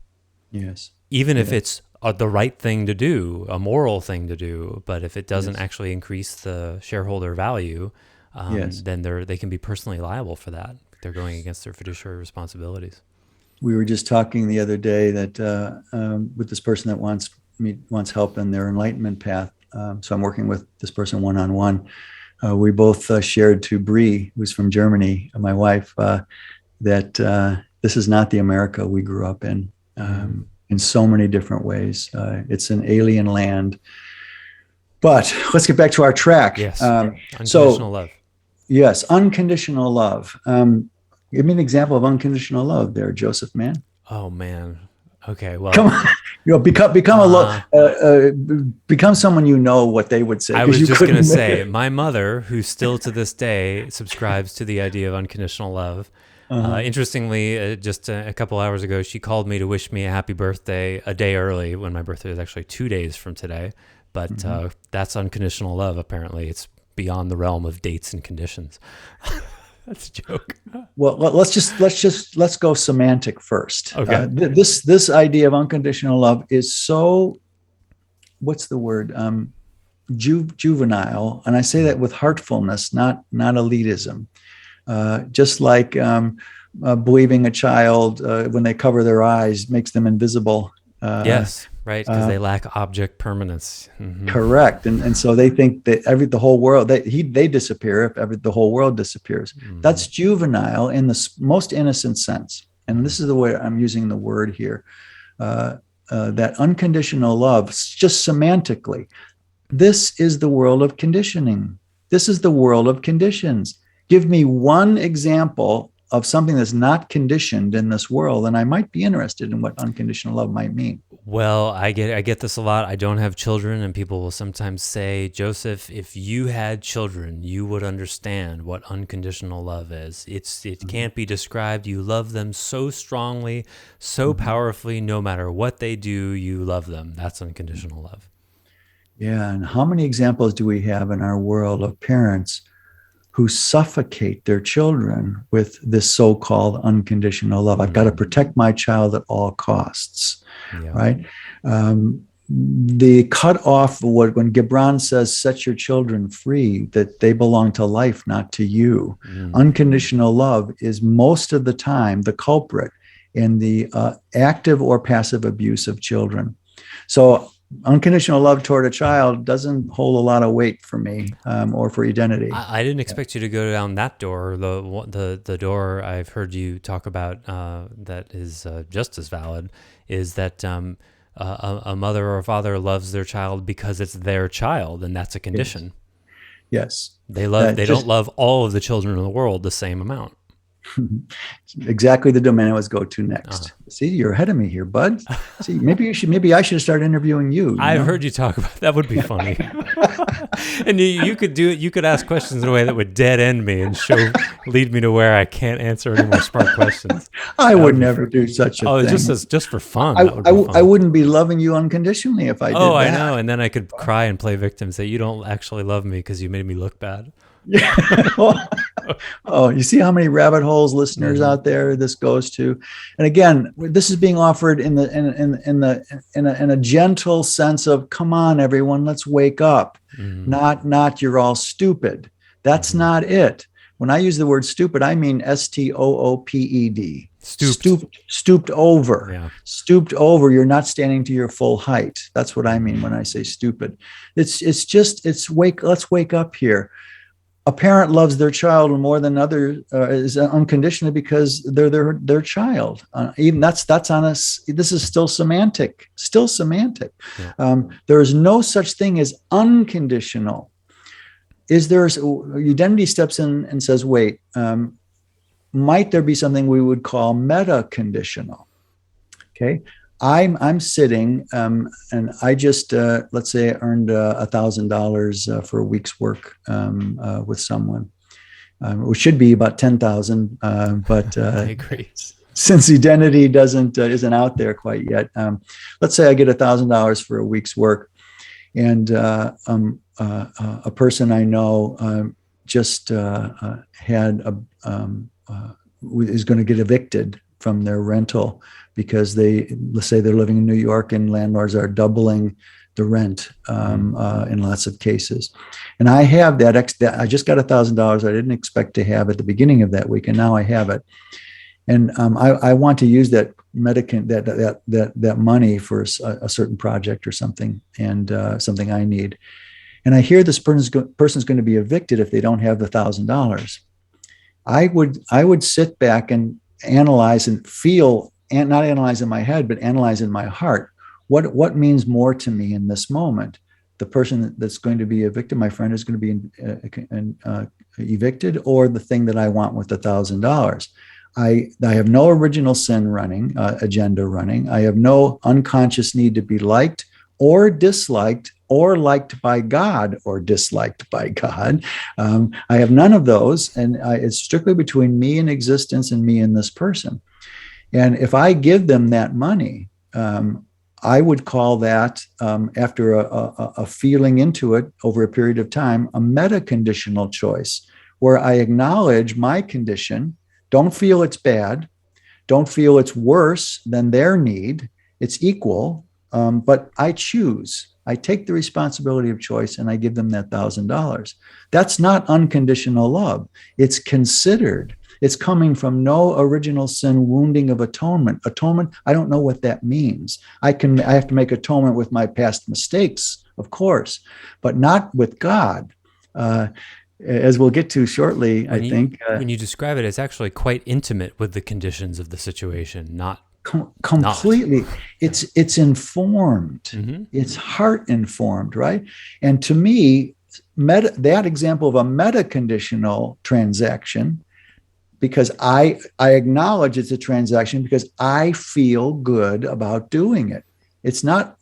Yes. Even if it's the right thing to do, a moral thing to do, but if it doesn't actually increase the shareholder value, then they can be personally liable for that. They're going against their fiduciary responsibilities. We were just talking the other day that with this person that wants help in their enlightenment path. So I'm working with this person one-on-one. We both shared to Bree, who's from Germany, my wife, that this is not the America we grew up in so many different ways. It's an alien land. But let's get back to our track. Yes. Unconditional love. Yes, unconditional love. Give me an example of unconditional love there, Joseph, man. Oh man. Okay. Well, come on. Become someone you know what they would say. I was just going to say, my mother, who still to this day subscribes to the idea of unconditional love. Interestingly, just a couple hours ago, she called me to wish me a happy birthday a day early, when my birthday is actually 2 days from today. But that's unconditional love. Apparently, it's beyond the realm of dates and conditions. That's a joke. Well, let's go semantic first. Okay. This idea of unconditional love is so, what's the word? Juvenile, and I say that with heartfulness, not elitism. Just like believing a child when they cover their eyes makes them invisible. Yes, right, because they lack object permanence. Mm-hmm. Correct, and so they think that the whole world they disappear if the whole world disappears. That's juvenile in the most innocent sense, and this is the way I'm using the word here. That unconditional love, just semantically, this is the world of conditioning. This is the world of conditions. Give me one example of something that's not conditioned in this world, and I might be interested in what unconditional love might mean. Well, I get this a lot. I don't have children, and people will sometimes say, Joseph, if you had children, you would understand what unconditional love is. It can't be described. You love them so strongly, so powerfully, no matter what they do, you love them. That's unconditional love. Yeah, and how many examples do we have in our world of parents who suffocate their children with this so-called unconditional love? I've got to protect my child at all costs, right? The cut off, when Gibran says, set your children free, that they belong to life, not to you. Unconditional love is most of the time the culprit in the active or passive abuse of children. So unconditional love toward a child doesn't hold a lot of weight for me, or for identity. I didn't expect you to go down that door. The door I've heard you talk about that is just as valid is that a mother or a father loves their child because it's their child, and that's a condition. Yes. They don't love all of the children in the world the same amount. Exactly the domain I was go to next. See, you're ahead of me here, bud. See, maybe I should start interviewing you. I've heard you talk about that. Would be funny. And you could do it. You could ask questions in a way that would dead end me and lead me to where I can't answer any more smart questions. I would never do such a thing. Just for fun. I wouldn't be loving you unconditionally if I did that. Oh, I know. And then I could cry and play victim, say you don't actually love me because you made me look bad. Yeah. Oh, you see how many rabbit holes listeners out there this goes to, and again, this is being offered in a gentle sense of, come on, everyone, let's wake up. Not you're all stupid. That's not it. When I use the word stupid, I mean STOOPED. Stooped over. Yeah. Stooped over. You're not standing to your full height. That's what I mean when I say stupid. Let's wake up here. A parent loves their child more than others, is unconditionally because they're their child. Even that's on us. This is still semantic. Yeah. There is no such thing as unconditional. Identity steps in and says, wait, might there be something we would call meta-conditional? Okay. I'm sitting, and I just, let's say I earned $1,000 for a week's work with someone, which should be about 10,000. But I agree. Since identity isn't out there quite yet, let's say I get $1,000 for a week's work, and a person I know just is going to get evicted from their rental because let's say they're living in New York and landlords are doubling the rent in lots of cases. And I have that I just got $1,000 I didn't expect to have at the beginning of that week, and now I have it. And I want to use that that money for a certain project or something, and something I need. And I hear this person's going to be evicted if they don't have the $1,000. I would sit back and analyze and feel, and not analyze in my head, but analyze in my heart. What means more to me in this moment? The person that's going to be evicted, my friend, is going to be evicted, or the thing that I want with $1,000? I have no original sin running, agenda running. I have no unconscious need to be liked or disliked, or liked by God or disliked by God. I have none of those, and it's strictly between me and existence and me and this person. And if I give them that money, I would call that, after a feeling into it over a period of time, a meta-conditional choice, where I acknowledge my condition, don't feel it's bad, don't feel it's worse than their need, it's equal, but I choose. I take the responsibility of choice and I give them that $1,000. That's not unconditional love. It's considered. It's coming from no original sin wounding of atonement. Atonement, I don't know what that means. I have to make atonement with my past mistakes, of course, but not with God. As we'll get to shortly, I think. When you describe it, it's actually quite intimate with the conditions of the situation, not completely. It's informed. Mm-hmm. It's heart informed, right? And to me, that example of a meta-conditional transaction, because I acknowledge it's a transaction because I feel good about doing it. It's not,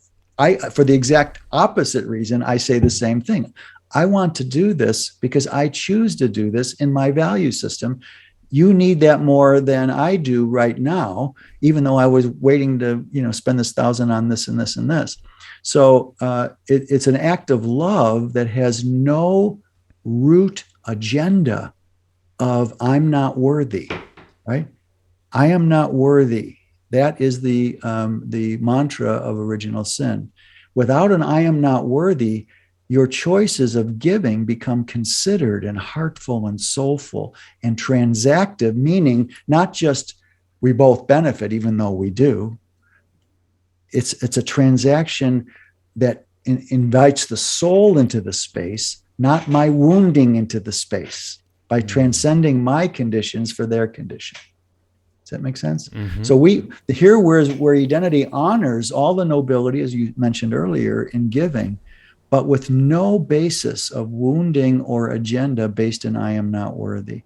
for the exact opposite reason, I say the same thing. I want to do this because I choose to do this in my value system. You need that more than I do right now, even though I was waiting to, spend this $1,000 on this and this and this. So it's an act of love that has no root agenda of I'm not worthy, right? I am not worthy. That is the mantra of original sin. Without an I am not worthy, your choices of giving become considered and heartful and soulful and transactive, meaning not just we both benefit, even though we do. It's a transaction that invites the soul into the space, not my wounding into the space, by transcending my conditions for their condition. Does that make sense? Mm-hmm. So where identity honors all the nobility, as you mentioned earlier, in giving, but with no basis of wounding or agenda based in I am not worthy.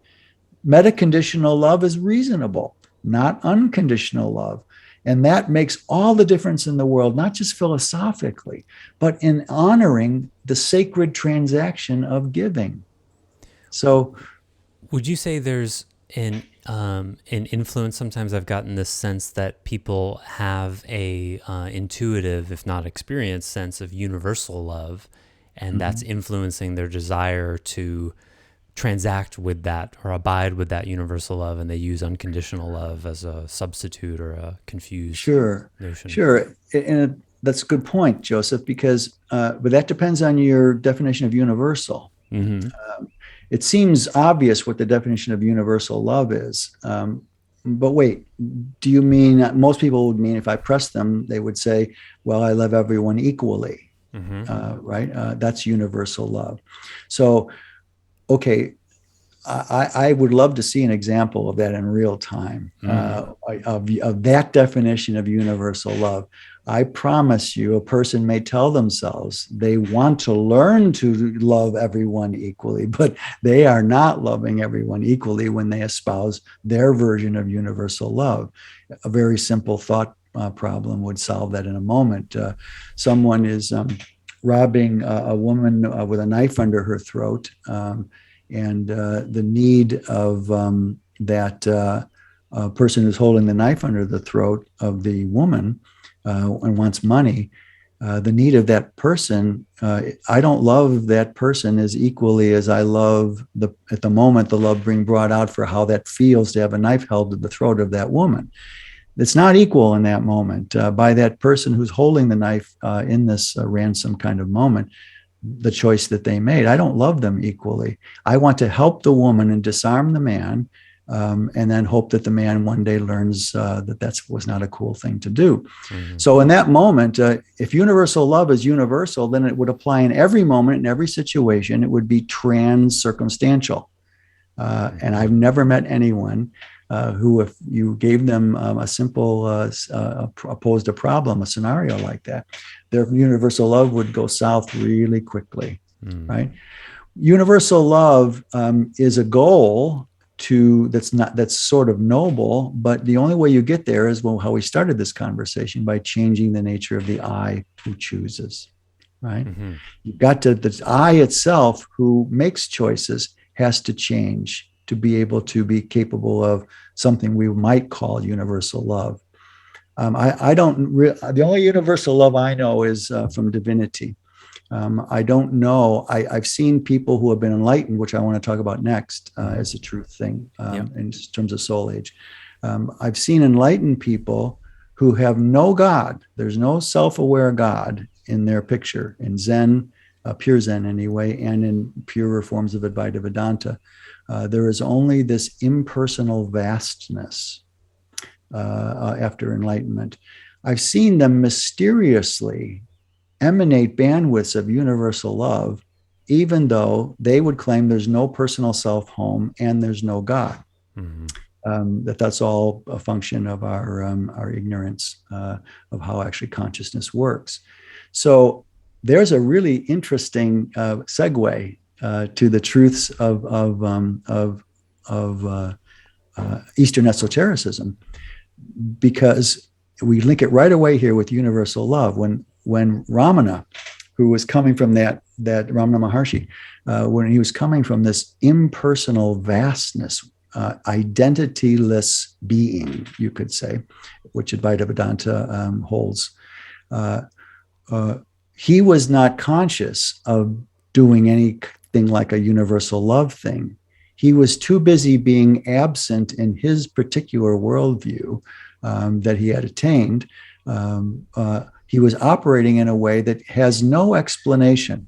Metaconditional love is reasonable, not unconditional love. And that makes all the difference in the world, not just philosophically, but in honoring the sacred transaction of giving. So, would you say there's an influence? Sometimes I've gotten this sense that people have a intuitive, if not experienced, sense of universal love, and that's influencing their desire to transact with that or abide with that universal love, and they use unconditional love as a substitute or a confused notion. Sure. And that's a good point, Joseph, because, but that depends on your definition of universal. It seems obvious what the definition of universal love is. But wait, do you mean, most people would mean if I press them, they would say, well, I love everyone equally, right? That's universal love. So, okay, I would love to see an example of that in real time, of that definition of universal love. I promise you, a person may tell themselves they want to learn to love everyone equally, but they are not loving everyone equally when they espouse their version of universal love. A very simple thought problem would solve that in a moment. Someone is robbing a woman with a knife under her throat, and the need of that person who's holding the knife under the throat of the woman and wants money, the need of that person, I don't love that person as equally as I love at the moment, the love being brought out for how that feels to have a knife held to the throat of that woman. It's not equal in that moment by that person who's holding the knife in this ransom kind of moment. The choice that they made, I don't love them equally. I want to help the woman and disarm the man, and then hope that the man one day learns that was not a cool thing to do. So in that moment, if universal love is universal, then it would apply in every moment, in every situation. It would be trans-circumstantial. And I've never met anyone who, if you gave them a simple, posed a problem, a scenario like that, their universal love would go south really quickly, right? Universal love is a goal that's sort of noble, but the only way you get there is how we started this conversation, by changing the nature of the I who chooses, right? You've got to, the I itself who makes choices has to change to be able to be capable of something we might call universal love. The only universal love I know is from divinity. I don't know. I've seen people who have been enlightened, which I want to talk about next as a truth thing in terms of soul age. I've seen enlightened people who have no God. There's no self-aware God in their picture, in Zen, pure Zen anyway, and in purer forms of Advaita Vedanta. There is only this impersonal vastness after enlightenment. I've seen them mysteriously emanate bandwidths of universal love, even though they would claim there's no personal self home and there's no God. That's all a function of our ignorance of how actually consciousness works. So there's a really interesting segue to the truths of Eastern esotericism, because we link it right away here with universal love. When Ramana, who was coming from that Ramana Maharshi, when he was coming from this impersonal vastness, identityless being, you could say, which Advaita Vedanta holds, he was not conscious of doing anything like a universal love thing. He was too busy being absent in his particular worldview that he had attained. He was operating in a way that has no explanation.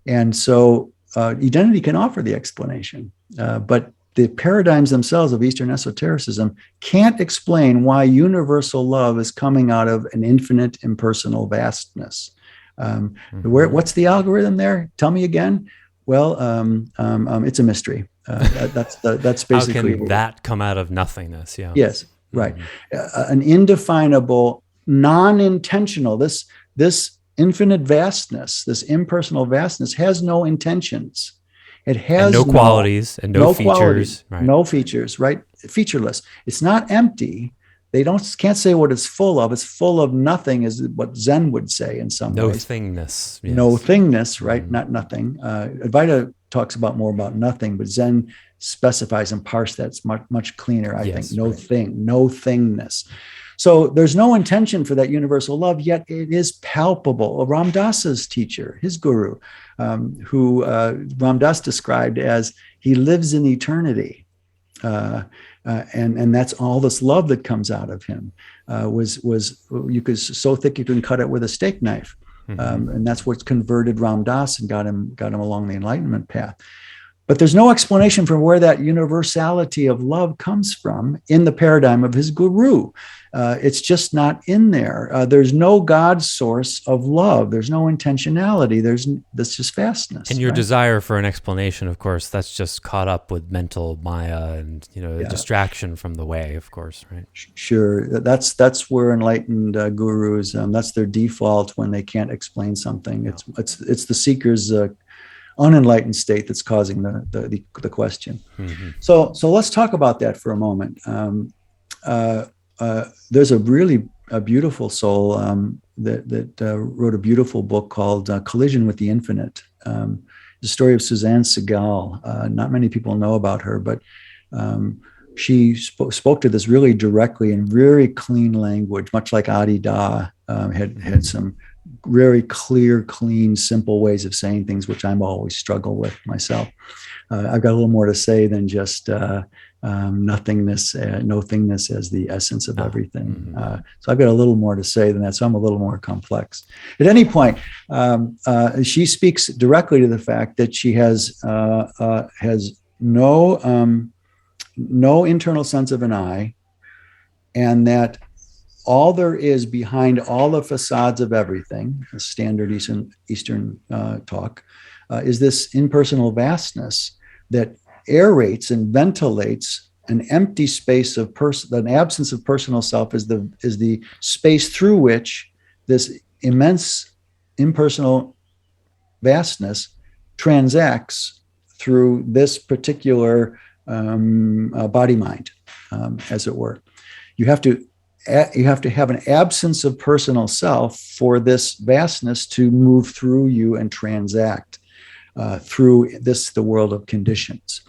And so identity can offer the explanation, but the paradigms themselves of Eastern esotericism can't explain why universal love is coming out of an infinite impersonal vastness. What's the algorithm there? Tell me again. Well, it's a mystery. That's basically. How can that come out of nothingness? Yeah. Yes. Right. An indefinable, non-intentional. This infinite vastness, this impersonal vastness, has no intentions. It And has no qualities and no features. Quality, no features, right? Featureless. It's not empty. They can't say what it's full of. It's full of nothing, is what Zen would say in some No ways. thingness. Yes. No thingness, right? Not nothing. Advaita talks more about nothing, but Zen specifies and parse that's much cleaner, I think. No thing, no thingness. So there's no intention for that universal love, yet it is palpable. Ram Dass's teacher, his guru, who Ram Dass described as he lives in eternity. And that's all this love that comes out of him was you could so thick you can cut it with a steak knife. And that's what converted Ram Dass and got him along the enlightenment path. But there's no explanation for where that universality of love comes from in the paradigm of his guru. It's just not in there. There's no God source of love. There's no intentionality. That's just vastness. And your desire for an explanation, of course, that's just caught up with mental maya and distraction from the way, of course, right? Sure. That's where enlightened gurus, that's their default when they can't explain something. It's the seeker's unenlightened state that's causing the question. So let's talk about that for a moment. There's a beautiful soul that wrote a beautiful book called Collision with the Infinite. The story of Suzanne Segal. Not many people know about her, but she spoke to this really directly in very clean language, much like Adi Da had some very clear, clean, simple ways of saying things, which I'm always struggle with myself. I've got a little more to say than just nothingness, no thingness as the essence of everything. So I've got a little more to say than that. So I'm a little more complex. At any point, she speaks directly to the fact that she has no internal sense of an I, and that all there is behind all the facades of everything, standard Eastern talk, is this impersonal vastness that aerates and ventilates an empty space of an absence of personal self is the space through which this immense impersonal vastness transacts through this particular body mind, as it were. You have to have an absence of personal self for this vastness to move through you and transact through the world of conditions.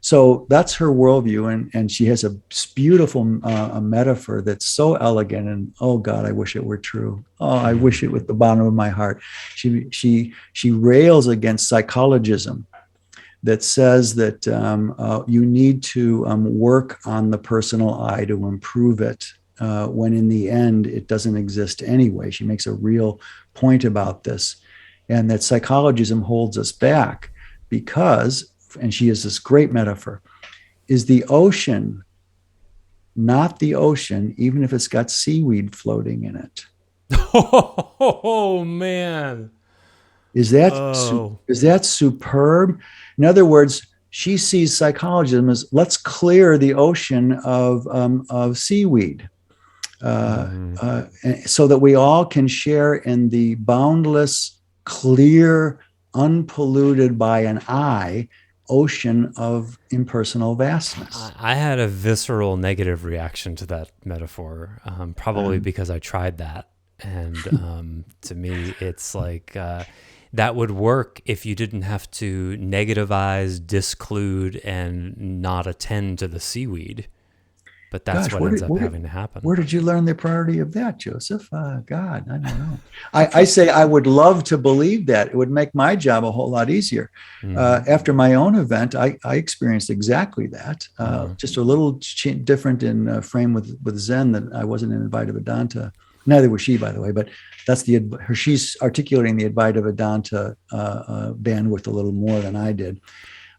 So that's her worldview, and she has a beautiful metaphor that's so elegant. And oh God, I wish it were true. Oh, I wish it with the bottom of my heart. She rails against psychologism that says that you need to work on the personal I to improve it, when in the end it doesn't exist anyway. She makes a real point about this, and that psychologism holds us back because, and she has this great metaphor, is the ocean not the ocean, even if it's got seaweed floating in it? Oh man. Is that superb? In other words, she sees psychologism as, let's clear the ocean of seaweed, so that we all can share in the boundless, clear, unpolluted by an I ocean of impersonal vastness. I had a visceral negative reaction to that metaphor, probably because I tried that. And to me, it's like that would work if you didn't have to negativize, disclude, and not attend to the seaweed. But that's what ends up having to happen. Where did you learn the priority of that, Joseph? God, I don't know. I say I would love to believe that. It would make my job a whole lot easier. After my own event, I experienced exactly that. Just a little different in frame with Zen, that I wasn't in Advaita Vedanta. Neither was she, by the way, but that's she's articulating the Advaita Vedanta bandwidth a little more than I did.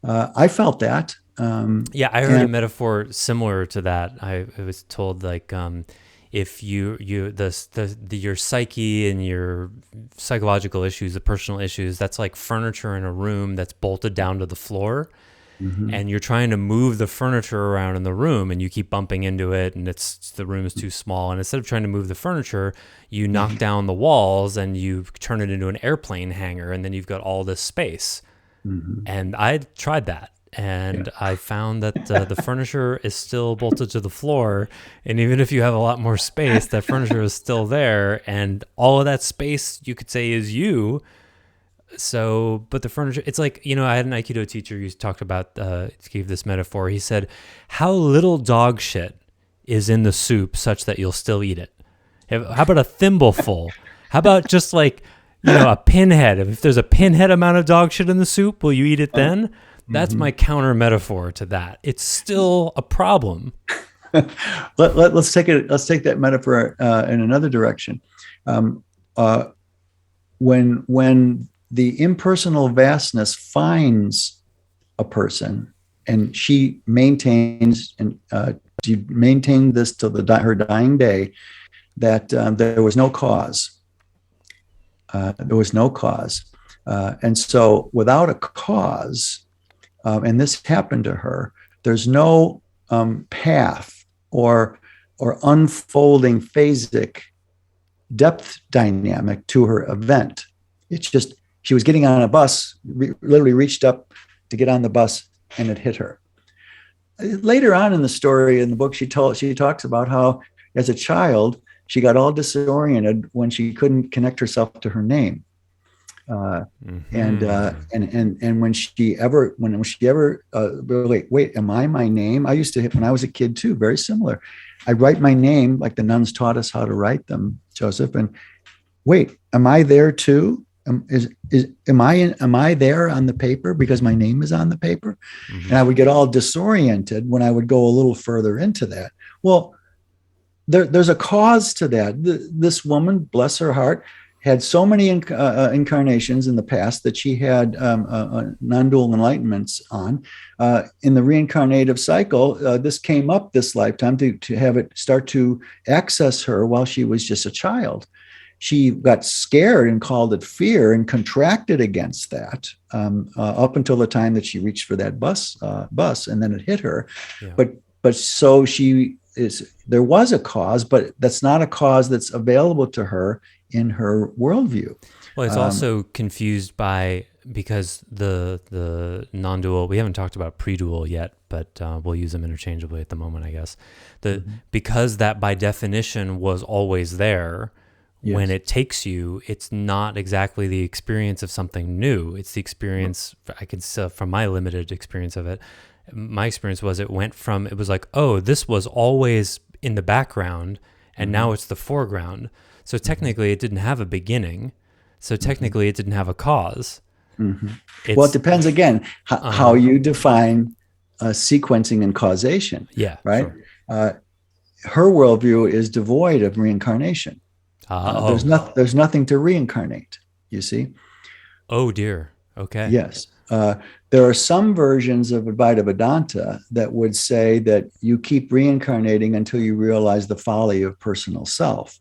I felt that. I heard a metaphor similar to that. I was told, like, if your psyche and your psychological issues, the personal issues, that's like furniture in a room that's bolted down to the floor. And you're trying to move the furniture around in the room, and you keep bumping into it, and the room is too small. And instead of trying to move the furniture, you knock down the walls and you turn it into an airplane hangar, and then you've got all this space. And I tried that. And I found that the furniture is still bolted to the floor. And even if you have a lot more space, that furniture is still there. And all of that space, you could say, is you. So, but the furniture, it's like, I had an Aikido teacher who talked about, gave this metaphor. He said, how little dog shit is in the soup such that you'll still eat it? How about a thimbleful? How about just like, a pinhead? If there's a pinhead amount of dog shit in the soup, will you eat it then? That's my counter metaphor to that. It's still a problem. Let's take it. Let's take that metaphor in another direction. When the impersonal vastness finds a person, and she maintains and she maintained this till her dying day, that there was no cause. There was no cause, and so without a cause. And this happened to her, there's no path or unfolding phasic depth dynamic to her event. It's just, she was getting on a bus, literally reached up to get on the bus, and it hit her. Later on in the story, in the book, she talks about how as a child, she got all disoriented when she couldn't connect herself to her name. And when she ever wait, am I my name? I used to, when I was a kid too, very similar. I'd write my name like the nuns taught us how to write them, Joseph. And wait, am I there too? Am I there on the paper because my name is on the paper? And I would get all disoriented when I would go a little further into that. Well, there's a cause to that. This woman, bless her heart, had so many incarnations in the past that she had non-dual enlightenments on. In the reincarnative cycle, this came up this lifetime to have it start to access her while she was just a child. She got scared and called it fear and contracted against that up until the time that she reached for that bus, and then it hit her. Yeah. But so there was a cause, but that's not a cause that's available to her in her worldview. Well, it's also confused because the non-dual, we haven't talked about pre-dual yet, but we'll use them interchangeably at the moment, I guess. Because that by definition was always there, yes. When it takes you, it's not exactly the experience of something new. It's the experience, I can say from my limited experience of it, my experience was it was like, oh, this was always in the background, and now it's the foreground. So technically, it didn't have a beginning. So technically, it didn't have a cause. Well, it depends again how you define sequencing and causation. Yeah, right. Sure. Her worldview is devoid of reincarnation. There's nothing to reincarnate. You see. Oh dear. Okay. Yes. There are some versions of Advaita Vedanta that would say that you keep reincarnating until you realize the folly of personal self.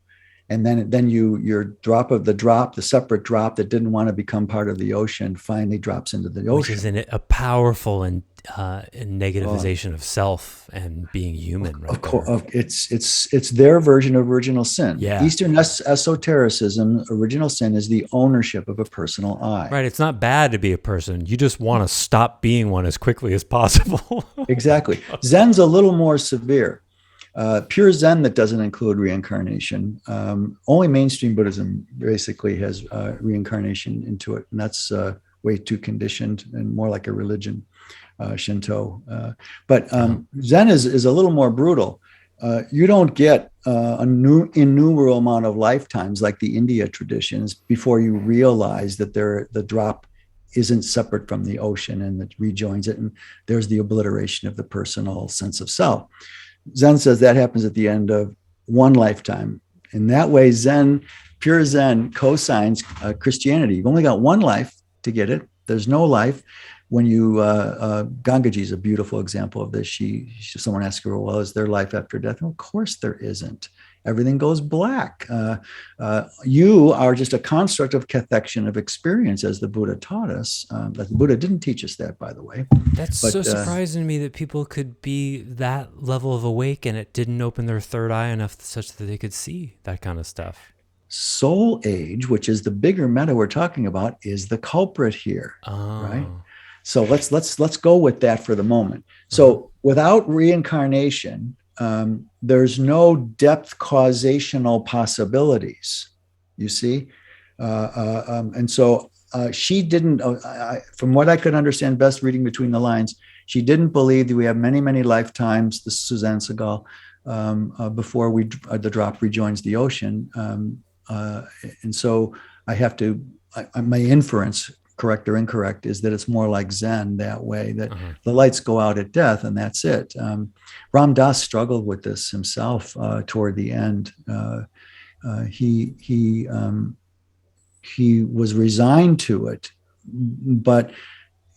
And then your the separate drop that didn't want to become part of the ocean finally drops into the ocean. Which is a powerful and negativization of self and being human. Right, of course, it's their version of original sin. Yeah. Eastern esotericism, original sin is the ownership of a personal I. Right. It's not bad to be a person. You just want to stop being one as quickly as possible. Exactly. Zen's a little more severe. Pure Zen that doesn't include reincarnation. Only mainstream Buddhism basically has reincarnation into it, and that's way too conditioned and more like a religion, Shinto. But Zen is a little more brutal. You don't get innumerable amount of lifetimes like the India traditions before you realize that the drop isn't separate from the ocean and it rejoins it, and there's the obliteration of the personal sense of self. Zen says that happens at the end of one lifetime. In that way, pure Zen cosigns Christianity. You've only got one life to get it. There's no life. When Gangaji is a beautiful example of this. Someone asked her, well, is there life after death? Well, of course there isn't. Everything goes black. You are just a construct of cathection of experience, as the Buddha taught us. The Buddha didn't teach us that, by the way. That's so surprising to me that people could be that level of awake and it didn't open their third eye enough such that they could see that kind of stuff. Soul age, which is the bigger meta we're talking about, is the culprit here, right? So let's go with that for the moment. So without reincarnation, there's no depth causational possibilities. You see, and so she didn't. From what I could understand, best reading between the lines, she didn't believe that we have many, many lifetimes. This is Suzanne Segal. Before the drop rejoins the ocean, and so I have to. My inference, correct or incorrect, is that it's more like Zen that way, that the lights go out at death and that's it. Ram Dass struggled with this himself toward the end. He was resigned to it, but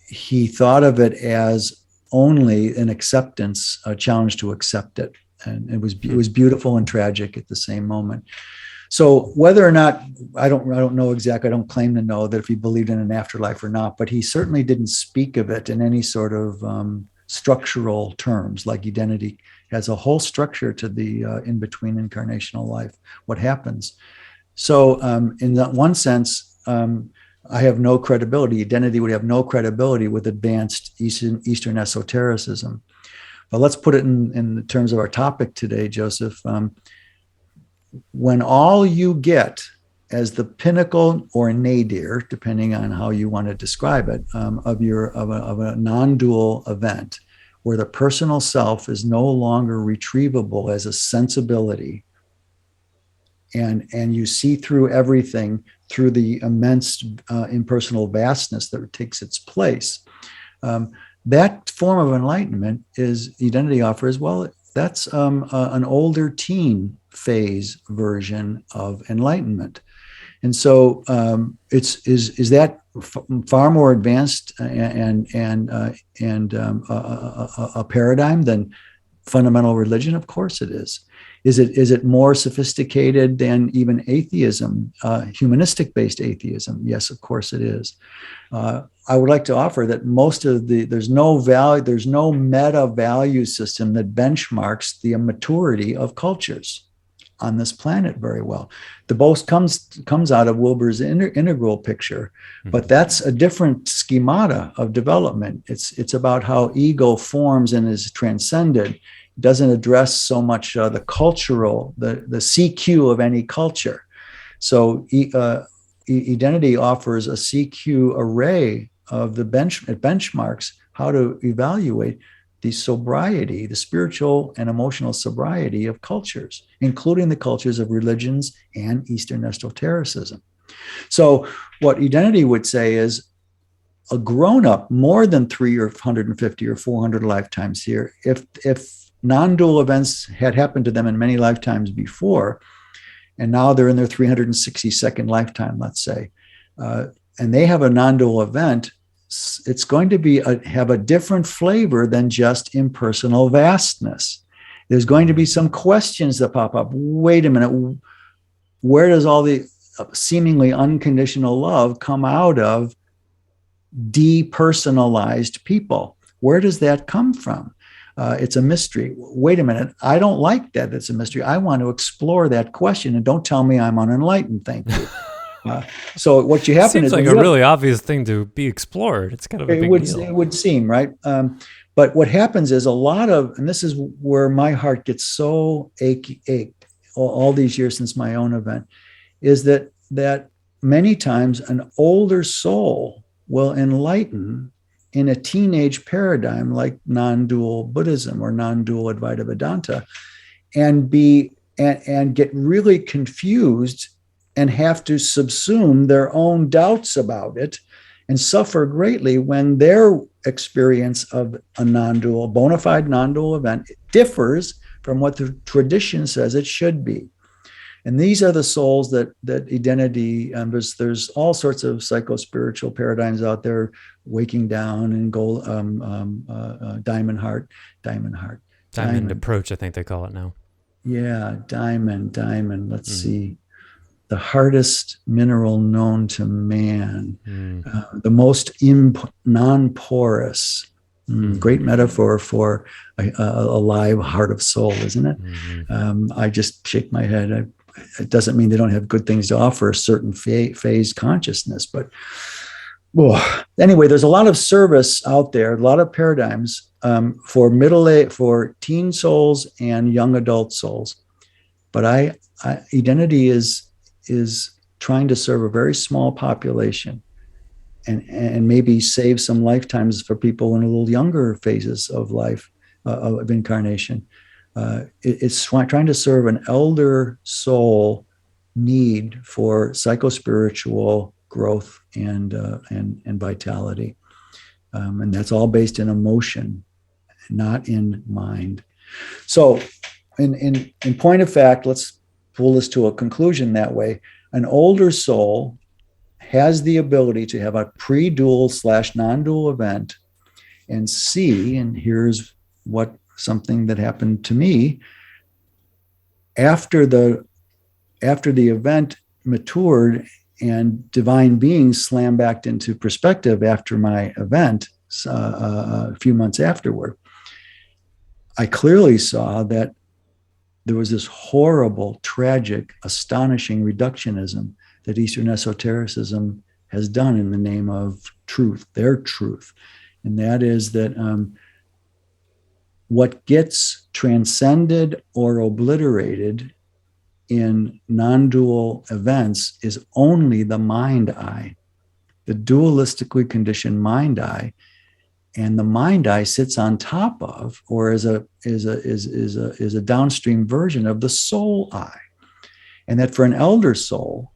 he thought of it as only an acceptance, a challenge to accept it. And it was beautiful and tragic at the same moment. So whether or not, I don't know exactly, I don't claim to know that if he believed in an afterlife or not, but he certainly didn't speak of it in any sort of structural terms, like identity has a whole structure to the in-between incarnational life, what happens. So in that one sense, I have no credibility. Identity would have no credibility with advanced Eastern esotericism. But let's put it in terms of our topic today, Joseph. When all you get as the pinnacle or nadir, depending on how you want to describe it, of a non-dual event, where the personal self is no longer retrievable as a sensibility, and you see through everything through the immense impersonal vastness that takes its place. That form of enlightenment is identity offers. Well, that's an older teen phase version of enlightenment, and so is that far more advanced and a paradigm than fundamental religion? Of course it is. Is it more sophisticated than even atheism, humanistic-based atheism? Yes, of course it is. I would like to offer that there's no meta value system that benchmarks the immaturity of cultures on this planet very well. The boast comes out of Wilber's integral picture, but that's a different schemata of development. It's about how ego forms and is transcended. It doesn't address so much the cultural, the CQ of any culture. So identity offers a CQ array of benchmarks how to evaluate the sobriety, the spiritual and emotional sobriety of cultures, including the cultures of religions and Eastern esotericism. So what identity would say is a grown-up more than 350 or 400 lifetimes here, if non-dual events had happened to them in many lifetimes before, and now they're in their 362nd lifetime, let's say, and they have a non-dual event, it's going to have a different flavor than just impersonal vastness. There's going to be some questions that pop up. Wait a minute, where does all the seemingly unconditional love come out of depersonalized people? Where does that come from? It's a mystery. Wait a minute, I don't like that. It's a mystery. I want to explore that question, and don't tell me I'm unenlightened. Thank you. So what you happen seems is like a really obvious thing to be explored. It's kind of a big deal. It would seem, right? But what happens is and this is where my heart gets so ached all these years since my own event, is that many times an older soul will enlighten in a teenage paradigm like non-dual Buddhism or non-dual Advaita Vedanta, and get really confused and have to subsume their own doubts about it and suffer greatly when their experience of a non-dual, bona fide non-dual event differs from what the tradition says it should be. And these are the souls that identity, there's all sorts of psycho-spiritual paradigms out there, waking down and diamond approach, I think they call it now. Yeah, diamond. Let's see. The hardest mineral known to man, the most non-porous. Great metaphor for a live heart of soul, isn't it? I just shake my head. It doesn't mean they don't have good things to offer a certain phase consciousness, but Well, anyway, there's a lot of service out there, a lot of paradigms for for teen souls and young adult souls. But identity is trying to serve a very small population, and maybe save some lifetimes for people in a little younger phases of life, of incarnation. It's trying to serve an elder soul need for psychospiritual growth and vitality, and that's all based in emotion, not in mind. So, in point of fact, let's pull this to a conclusion that way. An older soul has the ability to have a pre-dual / non-dual event and see, and here's what something that happened to me after the event matured and divine beings slam back into perspective after my event a few months afterward. I clearly saw that there was this horrible, tragic, astonishing reductionism that Eastern esotericism has done in the name of truth, their truth. And that is that what gets transcended or obliterated in non-dual events is only the mind eye, the dualistically conditioned mind eye. And the mind eye sits on top of, or is a downstream version of the soul eye. And that for an elder soul,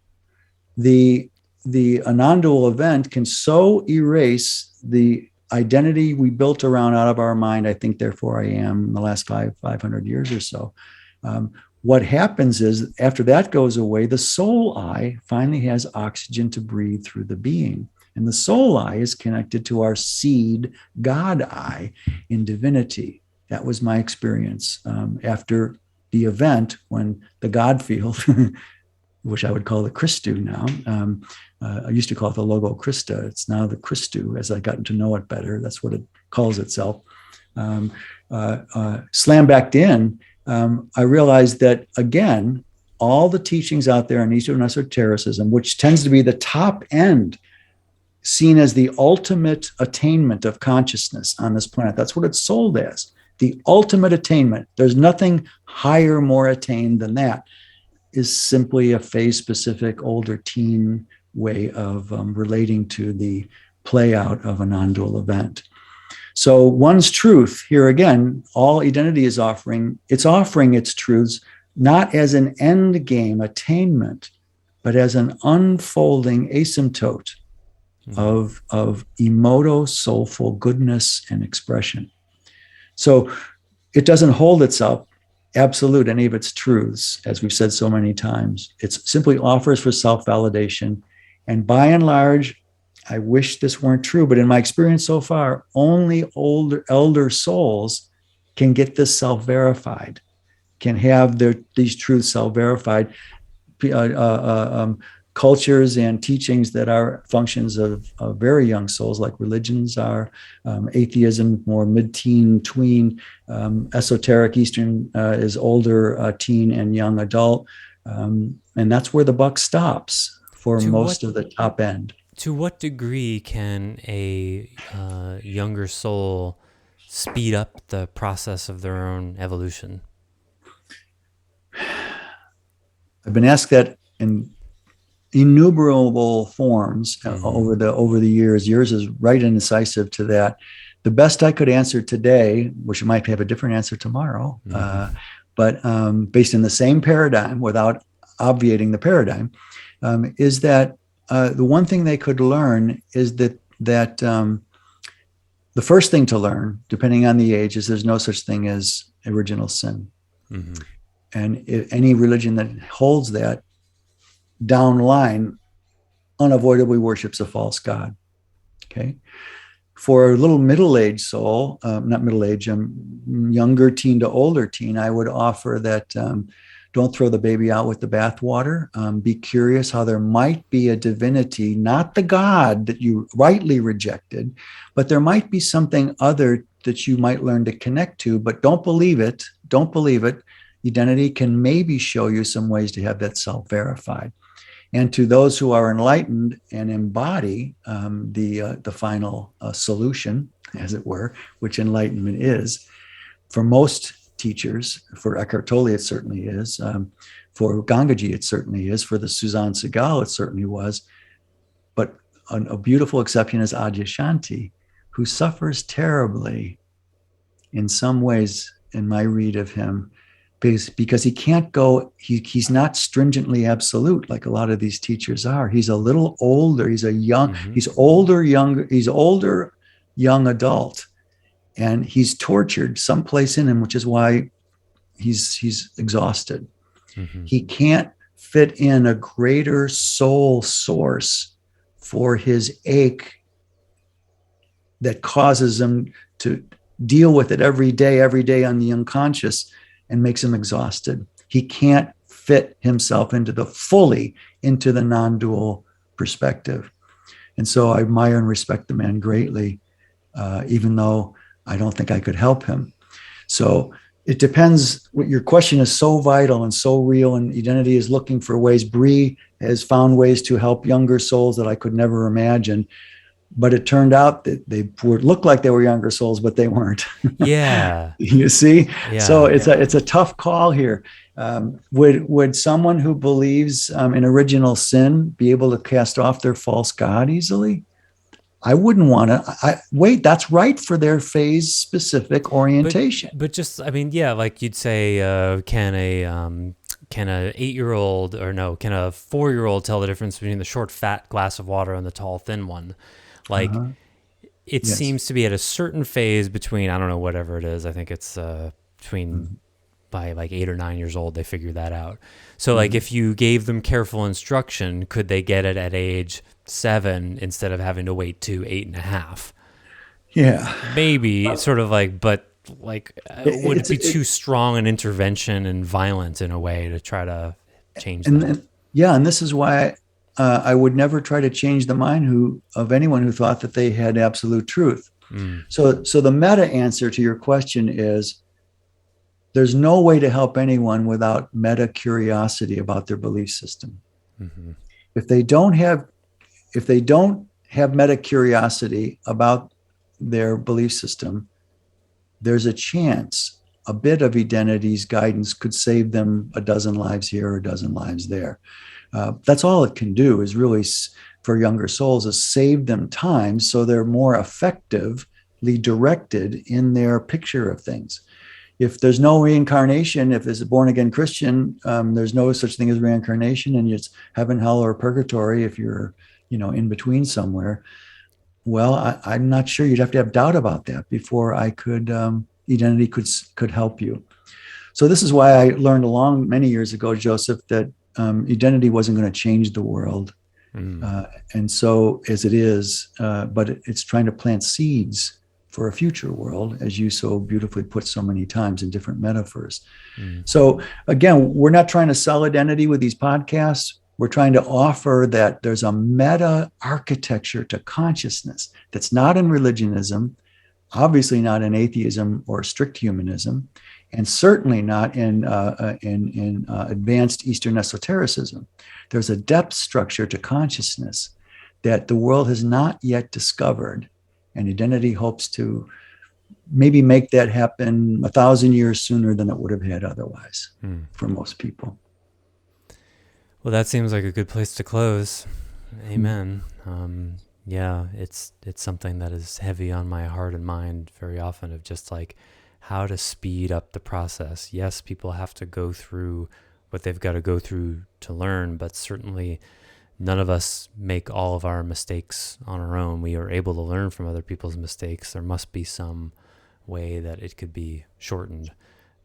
a non-dual event can so erase the identity we built around out of our mind, I think, therefore I am, in the last 500 years or so. What happens is, after that goes away, the soul eye finally has oxygen to breathe through the being. And the soul eye is connected to our seed God eye in divinity. That was my experience after the event, when the God field, which I would call the Christu now. I used to call it the Logo Christa. It's now the Christu, as I've gotten to know it better. That's what it calls itself. Slam backed in, I realized that, again, all the teachings out there in Eastern esotericism, which tends to be the top end, seen as the ultimate attainment of consciousness on this planet. That's what it's sold as, the ultimate attainment. There's nothing higher, more attained than that, is simply a phase-specific older teen way of relating to the play out of a non-dual event. So one's truth, here again, all identity is offering its truths not as an end game attainment, but as an unfolding asymptote of emoto soulful goodness and expression. So it doesn't hold itself absolute, any of its truths, as we've said so many times. It simply offers for self-validation. And by and large, I wish this weren't true, but in my experience so far, only elder souls can get this self-verified, can have these truths self-verified. Cultures and teachings that are functions of very young souls, like religions are, atheism, more mid-teen, tween, esoteric Eastern is older teen and young adult. And that's where the buck stops for most of the top end. To what degree can a younger soul speed up the process of their own evolution? I've been asked that in innumerable forms over the years. Yours is right and incisive to that. The best I could answer today, which might have a different answer tomorrow, but based in the same paradigm without obviating the paradigm, is that the one thing they could learn is that the first thing to learn, depending on the age, is there's no such thing as original sin. And any religion that holds that down line unavoidably worships a false god. Okay. For a little middle-aged soul, not middle-aged, younger teen to older teen, I would offer that don't throw the baby out with the bathwater. Be curious how there might be a divinity, not the God that you rightly rejected, but there might be something other that you might learn to connect to, but don't believe it. Don't believe it. Identity can maybe show you some ways to have that self-verified. And to those who are enlightened and embody the final solution, as it were, which enlightenment is, for most teachers, for Eckhart Tolle, it certainly is. For Gangaji, it certainly is. For the Suzanne Segal, it certainly was. But a beautiful exception is Adyashanti, who suffers terribly in some ways in my read of him, because he can't go, he's not stringently absolute like a lot of these teachers are. He's a little older. He's a young, he's older, young adult. And he's tortured someplace in him, which is why he's exhausted. He can't fit in a greater soul source for his ache that causes him to deal with it every day on the unconscious, and makes him exhausted. He can't fit himself fully into the non-dual perspective. And so I admire and respect the man greatly, even though I don't think I could help him. So it depends. Your question is so vital and so real, and Identity is looking for ways. Bree has found ways to help younger souls that I could never imagine. But it turned out that they looked like they were younger souls, but they weren't. Yeah. You see? Yeah. So it's a tough call here. Would someone who believes in original sin be able to cast off their false god easily? I wouldn't want to. Wait, that's right for their phase specific orientation. But just, I mean, yeah, like you'd say, can a 8-year-old can a 4-year-old tell the difference between the short, fat glass of water and the tall, thin one? Like, it seems to be at a certain phase between, I don't know, whatever it is. I think it's between by like 8 or 9 years old, they figure that out. So like if you gave them careful instruction, could they get it at age 7 instead of having to wait to 8.5? Yeah. Maybe. It's sort of like, but like, would it be too strong an intervention and violent in a way to try to change that? And this is why I would never try to change the mind of anyone who thought that they had absolute truth. So the meta answer to your question is, there's no way to help anyone without meta curiosity about their belief system. If they don't have meta curiosity about their belief system, there's a chance a bit of Identity's guidance could save them a dozen lives here or a dozen lives there. That's all it can do, is really, for younger souls, is save them time so they're more effectively directed in their picture of things. If there's no reincarnation, if it's a born-again Christian, there's no such thing as reincarnation, and it's heaven, hell, or purgatory if you're, in between somewhere. Well, I'm not sure. You'd have to have doubt about that before Identity could help you. So this is why I learned many years ago, Joseph, that Identity wasn't going to change the world. And so as it is, but it's trying to plant seeds for a future world, as you so beautifully put so many times in different metaphors. So again, we're not trying to sell Identity with these podcasts. We're trying to offer that there's a meta architecture to consciousness that's not in religionism, obviously not in atheism or strict humanism, and certainly not in advanced Eastern esotericism. There's a depth structure to consciousness that the world has not yet discovered, and Identity hopes to maybe make that happen 1,000 years sooner than it would have had otherwise for most people. Well, that seems like a good place to close. Amen. Yeah, it's something that is heavy on my heart and mind very often, of just like how to speed up the process. Yes, people have to go through what they've got to go through to learn, but certainly none of us make all of our mistakes on our own. We are able to learn from other people's mistakes. There must be some way that it could be shortened,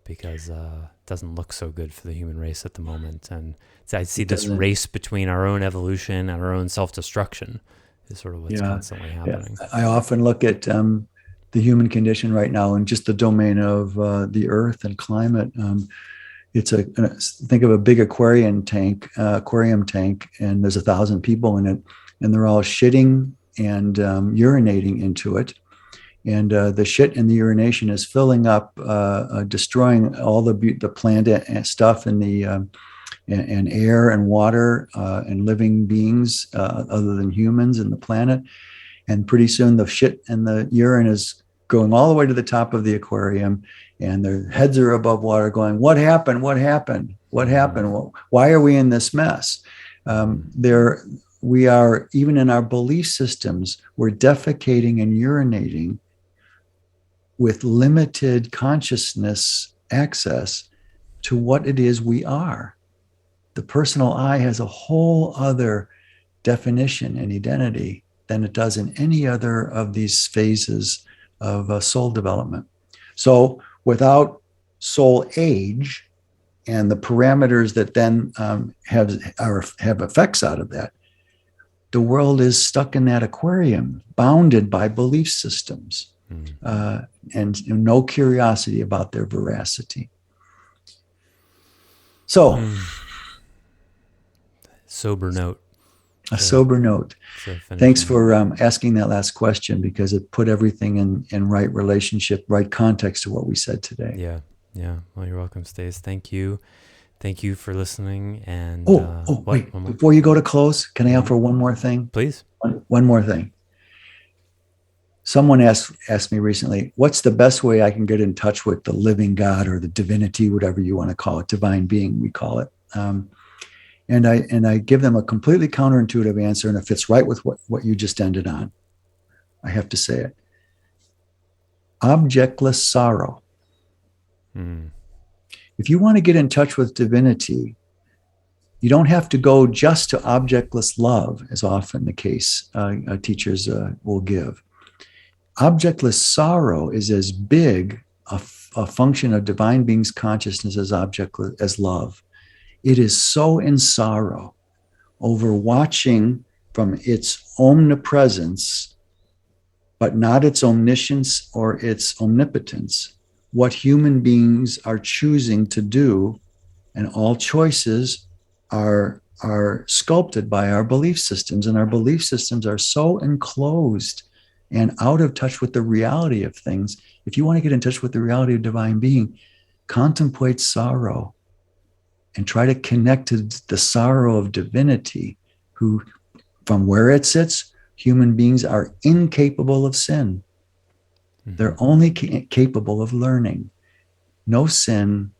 because it doesn't look so good for the human race at the moment. And I see this race between our own evolution and our own self-destruction is sort of what's constantly happening. I often look at the human condition right now in just the domain of the earth and climate. Think of a big aquarium tank, and there's 1,000 people in it, and they're all shitting and urinating into it. And the shit and the urination is filling up, destroying all the plant stuff in the and air and water and living beings other than humans in the planet. And pretty soon the shit and the urine is going all the way to the top of the aquarium, and their heads are above water going, what happened? What happened? What happened? Well, why are we in this mess? We are, even in our belief systems, we're defecating and urinating with limited consciousness access to what it is we are. The personal I has a whole other definition and identity than it does in any other of these phases of soul development. So without soul age and the parameters that then have effects out of that, the world is stuck in that aquarium, bounded by belief systems, and no curiosity about their veracity. So, sober note. Sober note. Thanks for asking that last question, because it put everything in right relationship, right context to what we said today. Yeah. Well, you're welcome, Stace. Thank you for listening. And wait, before you go to close, can I offer one more thing? Please. One more thing. Someone asked me recently, what's the best way I can get in touch with the living God or the divinity, whatever you want to call it, divine being, we call it. And I give them a completely counterintuitive answer, and it fits right with what you just ended on. I have to say it. Objectless sorrow. If you want to get in touch with divinity, you don't have to go just to objectless love, as often the case teachers will give. Objectless sorrow is as big a function of divine being's consciousness as love. It is so in sorrow over watching from its omnipresence, but not its omniscience or its omnipotence, what human beings are choosing to do. And all choices are sculpted by our belief systems. And our belief systems are so enclosed and out of touch with the reality of things. If you want to get in touch with the reality of divine being, contemplate sorrow and try to connect to the sorrow of divinity, who, from where it sits, human beings are incapable of sin. They're only capable of learning. No sin.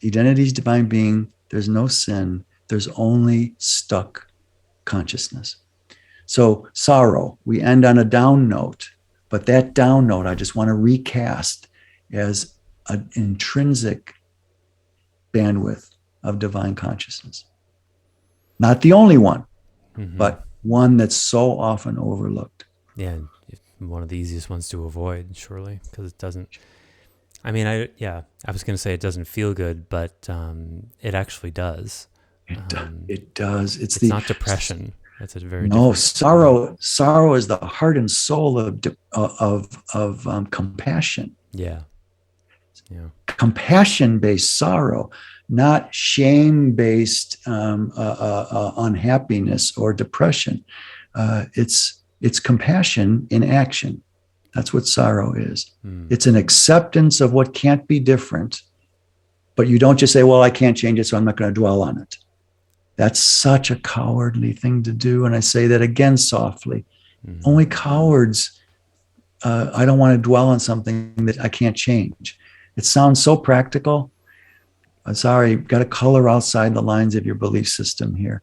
Identity's divine being. There's no sin. There's only stuck consciousness. So sorrow, we end on a down note, but that down note I just want to recast as an intrinsic bandwidth of divine consciousness. Not the only one, but one that's so often overlooked. Yeah, one of the easiest ones to avoid, surely, because it doesn't, I was going to say it doesn't feel good, but it actually does. It does. It's not depression. That's a very sorrow. Sorrow is the heart and soul of compassion. Yeah. Compassion-based sorrow, not shame-based unhappiness or depression. It's compassion in action. That's what sorrow is. It's an acceptance of what can't be different, but you don't just say, well, I can't change it, so I'm not going to dwell on it. That's such a cowardly thing to do. And I say that again softly. Only cowards, I don't want to dwell on something that I can't change. It sounds so practical. I'm sorry, you've got to color outside the lines of your belief system here.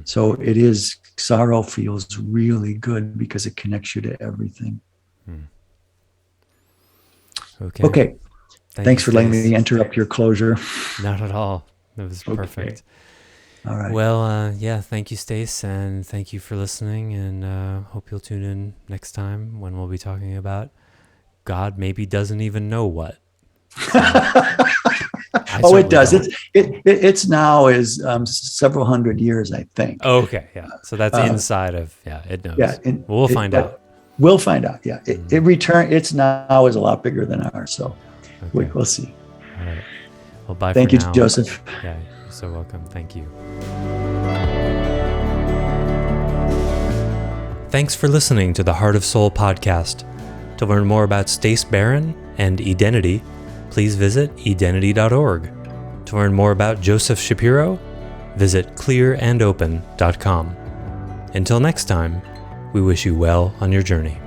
So it is, sorrow feels really good because it connects you to everything. Okay. Thanks for letting me interrupt your closure. Not at all. It was perfect. All right. Well, thank you, Stace, and thank you for listening, and hope you'll tune in next time when we'll be talking about God maybe doesn't even know what. It does. It's now is several hundred years, I think. Okay, yeah. So that's inside of, it knows. Yeah, we'll find out. We'll find out. Yeah, it's now is a lot bigger than ours. So we'll see. All right. Well, bye. Thank you, now. Joseph. Yeah, you're so welcome. Thank you. Thanks for listening to the Heart of Soul podcast. To learn more about Stace Barron and Identity, please visit identity.org. To learn more about Joseph Shapiro, visit clearandopen.com. Until next time, we wish you well on your journey.